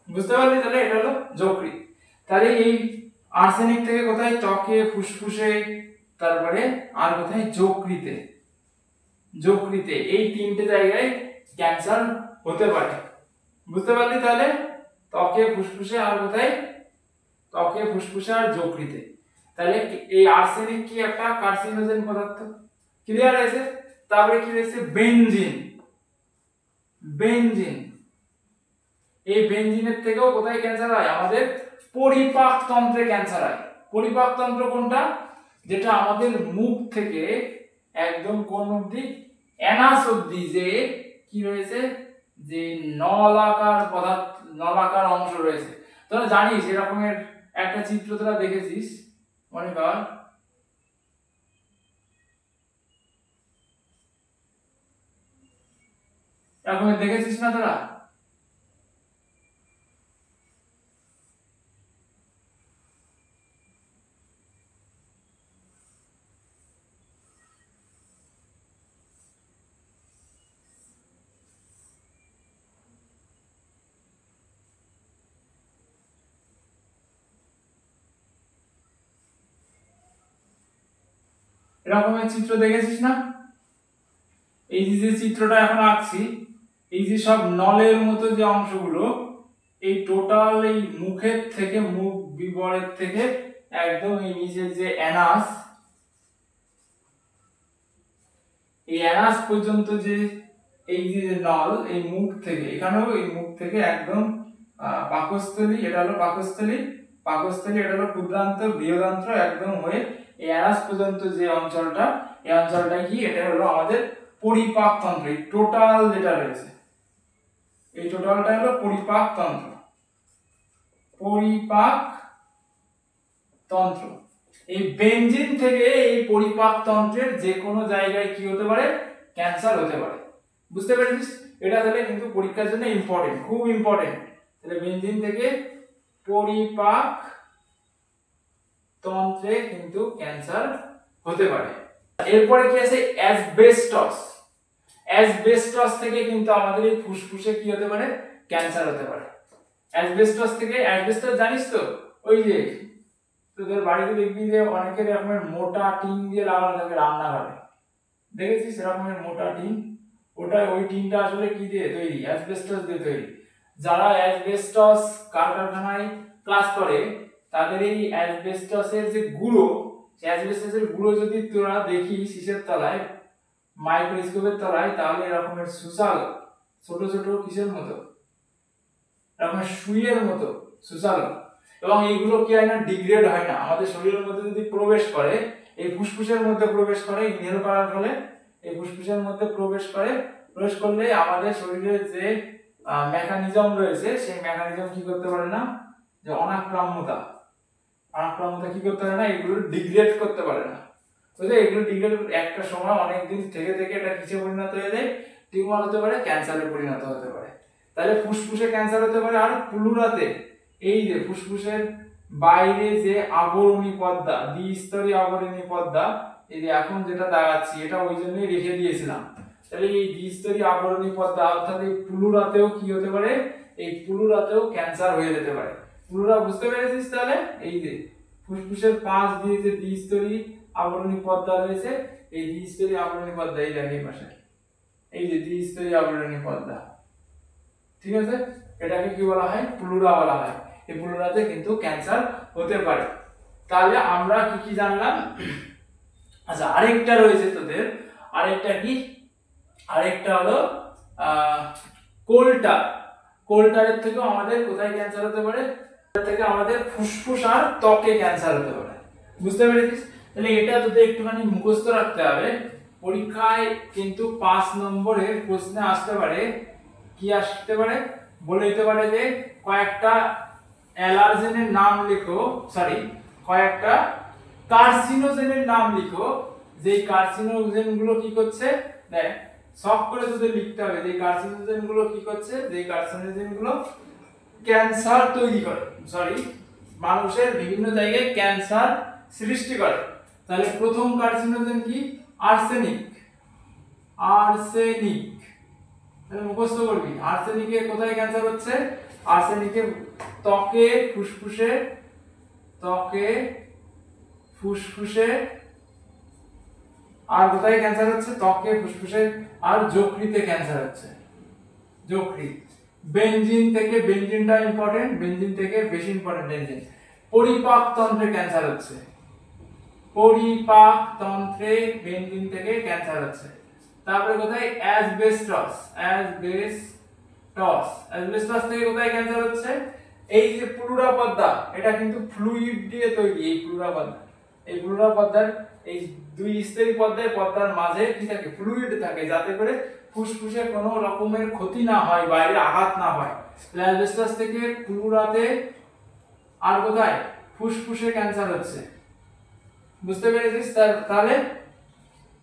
Speaker 1: বুঝতে পারলি? তাহলে এটা হলো যকৃৎ। তাহলে এই আর্সেনিক থেকে কোথায়? ত্বকে, ফুসফুসে, তারপরে আর কোথায়? যকৃতে। যকৃতে এই তিনটে জায়গায় ক্যান্সার হতে পারে। বুঝতে পারলি? তাহলে ত্বকে, ফুসফুসে আর কোথায়? ত্বকে, ফুসফুসে আর যকৃতে। তাহলে এই আর্সেনিক কি একটা কার্সিনোজেন পদার্থ। ক্লিয়ার আছে? তারপরে কি রয়েছে? বেনজিন। বেনজিন, এই বেনজিনের থেকেও কোথায় ক্যান্সার হয়? আমাদের পরিপাক তন্ত্রে ক্যান্সার হয়। পরিপাক তন্ত্র কোনটা? যেটা আমাদের মুখ থেকে একদম কোন অবধি? অ্যানাস অবধি যে কি রয়েছে? যে নলাকার পদার্থ, নলাকার অংশ রয়েছে। তোরা জানিস এরকমের একটা চিত্র তোরা দেখেছিস, মনে কর এরকমের দেখেছিস না তোরা? এরকমের চিত্র দেখেছিস না? এই যে চিত্রটা এখন আঁকছি, এই যে সব নলের মতো যে অংশগুলো, এই টোটাল এই মুখের থেকে, মুখ বিবরের থেকে একদম এই নিচের যে অ্যানাস, এই অ্যানাস পর্যন্ত যে এই যে নল, এই মুখ থেকে, এখানেও এই মুখ থেকে একদম পাকস্থলী, এটা হলো পাকস্থলী, পাকস্থলী এটা হলো ক্ষুদ্রান্ত, বৃহদান্ত্র, একদম হয়ে এই অ্যানাস পর্যন্ত যে অঞ্চলটা, এই অঞ্চলটা কি? এটা হলো আমাদের পরিপাক তন্ত্র। এই টোটাল যেটা রয়েছে, এই টোটালটা হলো পরিপাক তন্ত্র। পরিপাক তন্ত্র। এই বেনজিন থেকে এই পরিপাক তন্ত্রের যে কোনো জায়গায় কি হতে পারে? ক্যান্সার হতে পারে। বুঝতে পেরেছিস? এটা তাহলে কিন্তু পরীক্ষার জন্য ইম্পর্টেন্ট, খুব ইম্পর্টেন্ট। তাহলে বেনজিন থেকে পরিপাক তন্ত্রে কিন্তু ক্যান্সার হতে পারে। এরপরে কি আছে? অ্যাসবেস্টস। অ্যাসবেস্টস থেকে কিন্তু আমাদের এই ফুসফুসে কি হতে পারে? ক্যান্সার হতে পারে। অ্যাসবেস্টস থেকে, অ্যাসবেস্টস জানিস তো, ওই যে তোদের বাড়িতে দেখবি যে অনেকের এরকমের মোটা টিন দিয়ে লাগানো থাকে রান্নাঘরে, দেখেছিস এরকমের মোটা টিন? ওটা, ওই টিনটা আসলে কি দিয়ে তৈরি? অ্যাসবেস্টস দিয়ে তৈরি। যারা অ্যাসবেস্টস কারখানায় ক্লাস করে, তাদের এই অ্যাসবেস্টসের যে গুঁড়ো, অ্যাসবেস্টসের গুঁড়ো যদি তোরা দেখিস শীষের তলায়, মাইক্রোস্কোপের তলায়, তাহলে এরকমের সুসাল, ছোট ছোট কিসের মতো? এরকমের সুইয়ের মতো সুসালো। এবং এইগুলো কি হয় না? ডিগ্রেড হয় না। আমাদের শরীরের মধ্যে যদি প্রবেশ করে, এই ফুসফুসের মধ্যে প্রবেশ করে, ইনহেল করার ফলে এই ফুসফুসের মধ্যে প্রবেশ করে, প্রবেশ করলে আমাদের শরীরের যে মেকানিজম রয়েছে, সেই মেকানিজম কি করতে পারে না? যে অনাক্রাম্যতা, অনাক্রাম্যতা কি করতে পারে না? এগুলো ডিগ্রেড করতে পারে না। বুঝলে? এগুলো ডিগ্রেড একটা সময় অনেকদিন থেকে থেকে এটা কিসে পরিণত হয়ে যায়? টিউমার হতে পারে, ক্যান্সারে পরিণত হতে পারে। তাহলে ফুসফুসে ক্যান্সার হতে পারে। আর প্লুরাতে, এই যে ফুসফুসের বাইরে যে আবরণী পর্দা, দ্বিস্তরী আবরণী পর্দা, এই যে এখন যেটা দেখাচ্ছি, এটা ওই জন্যই রেখে দিয়েছিলাম। তাহলে এই দ্বিস্তরী আবরণী পর্দা, অর্থাৎ এই প্লুরাতেও কি হতে পারে? এই প্লুরাতেও ক্যান্সার হয়ে যেতে পারে। প্লুরা বুঝতে পেরেছিস? তাহলে এই যে ফুসফুসের পাশ দিয়ে যে দ্বিস্তরী আবরণী পর্দা রয়েছে, এই দ্বিস্তরী আবরণী পর্দা, এই দেখে পাশে এই যে দ্বিস্তরী আবরণী পর্দা, ঠিক আছে? এটাকে কি বলা হয়? প্লুরা বলা হয়। এই প্লুরাতে কিন্তু ক্যান্সার হতে পারে। তাহলে আমরা কি কি জানলাম? আচ্ছা, আরেকটা রয়েছে তোদের, আরেকটা কি? আরেকটা হলো কোল্টার। কোল্টারের থেকেও আমাদের কোথায় ক্যান্সার হতে পারে? থেকে আমাদের ফুসফুস আর ত্বকে ক্যান্সার হতে পারে। বুঝতে পেরেছিস? তাহলে এটা তোদের একটুখানি মুখস্থ রাখতে হবে। পরীক্ষায় কিন্তু 5 নম্বরের প্রশ্নে আসতে পারে। কি আসতে পারে? বলে দিতে পারে যে কয়েকটা অ্যালার্জেনের নাম লেখো, সরি, কয়েকটা কার্সিনোজেনের নাম লিখো, যে কার্সিনোজেন গুলো কি করছে? দেখ, শখ করে তোদের লিখতে হবে যে কার্সিনোজেন গুলো কি করছে, যে কার্সিনোজেন গুলো ক্যান্সার তৈরি করে, সরি মানুষের বিভিন্ন জায়গায় ক্যান্সার সৃষ্টি করে। তাহলে প্রথম কার্সিনোজেন কি? আর্সেনিক। আর্সেনিক তাহলে মুখস্থ করবি, আর্সেনিকে কোথায় ক্যান্সার হচ্ছে? আর্সেনিকে ত্বকে, ফুসফুসে, ত্বকে, ফুসফুসে, আর কোথায় ক্যান্সার হচ্ছে? ত্বকে, ফুসফুসে আর যকৃতে ক্যান্সার হচ্ছে। যকৃত। বেনজিন থেকে, বেনজিনটা ইম্পর্টেন্ট, বেনজিন থেকে বেশি ইম্পর্টেন্ট বেনজিন। পরিপাক তন্ত্রে ক্যান্সার হচ্ছে, পরিপাক তন্ত্রে বেনজিন থেকে ক্যান্সার হচ্ছে। তারপরে কোথায়? অ্যাসবেস্টস। অ্যাসবেস্টস, অ্যাসবেস্টস থেকে কোথায় ক্যান্সার হচ্ছে? এই যে প্লুরা পর্দা, এটা কিন্তু ফ্লুইড দিয়ে তৈরি। এই প্লুরা পর্দা, এই প্লুরা পর্দার এই দুই স্তরী পর্দার মাঝে কি থাকে? ফ্লুইড থাকে, যাতে করে ফুসফুসে কোনো রকমের ক্ষতি না হয়, বাইরে আঘাত না হয়। অ্যাসবেস্টস থেকে প্লুরাতে আর কোথায়? ফুসফুসে ক্যান্সার হচ্ছে। বুঝতে পেরেছিস? তাহলে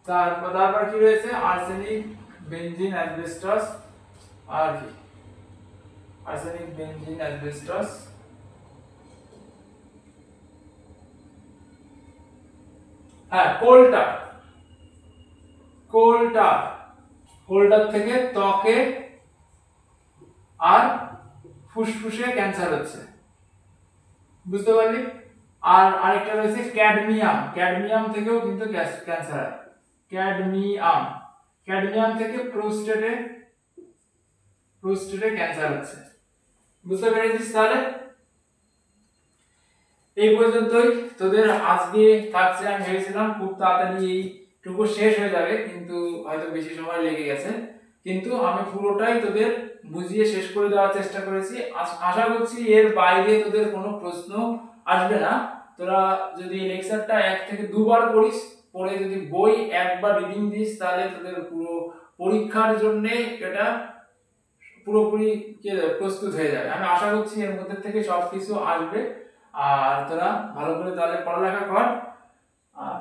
Speaker 1: তারপর কি রয়েছে? আর্সেনিক, বেনজিন, অ্যাসবেস্টস আর কি? আর্সেনিক, বেনজিন, অ্যাসবেস্টস, হ্যাঁ কোলটা, কোলটার থেকে ত্বকে আর ফুসফুসে ক্যান্সার হচ্ছে। বুঝতে পারলি? আর আরেকটা রয়েছে ক্যাডমিয়াম। ক্যাডমিয়াম থেকেও কিন্তু ক্যান্সার হয়। ক্যাডমিয়াম থেকে প্রোস্টেটে ক্যান্সার হচ্ছে। বুঝতে পেরেছিস? তাহলে এই পর্যন্তই তোদের আজকে থাকছে। আমি ভেবেছিলাম খুব তাড়াতাড়ি এইটুকু শেষ হয়ে যাবে, কিন্তু হয়তো বেশি সময় লেগে গেছে। কিন্তু আমি পুরোটাই তোদের বুঝিয়ে শেষ করে দেওয়ার চেষ্টা করেছি। আশা করছি এর বাইরে তোদের কোনো প্রশ্ন আসবে না। তোরা যদি লেকচারটা 1 থেকে 2 বার পড়িস, পড়ে যদি বই একবার রিডিং দিস, তাহলে তোদের পুরো পরীক্ষার জন্য এটা পুরোপুরি প্রস্তুত হয়ে যাবে। আমি আশা করছি এর মধ্যে থেকে সবকিছু আসবে। আর তোরা ভালো করে তাহলে পড়ালেখা কর। আর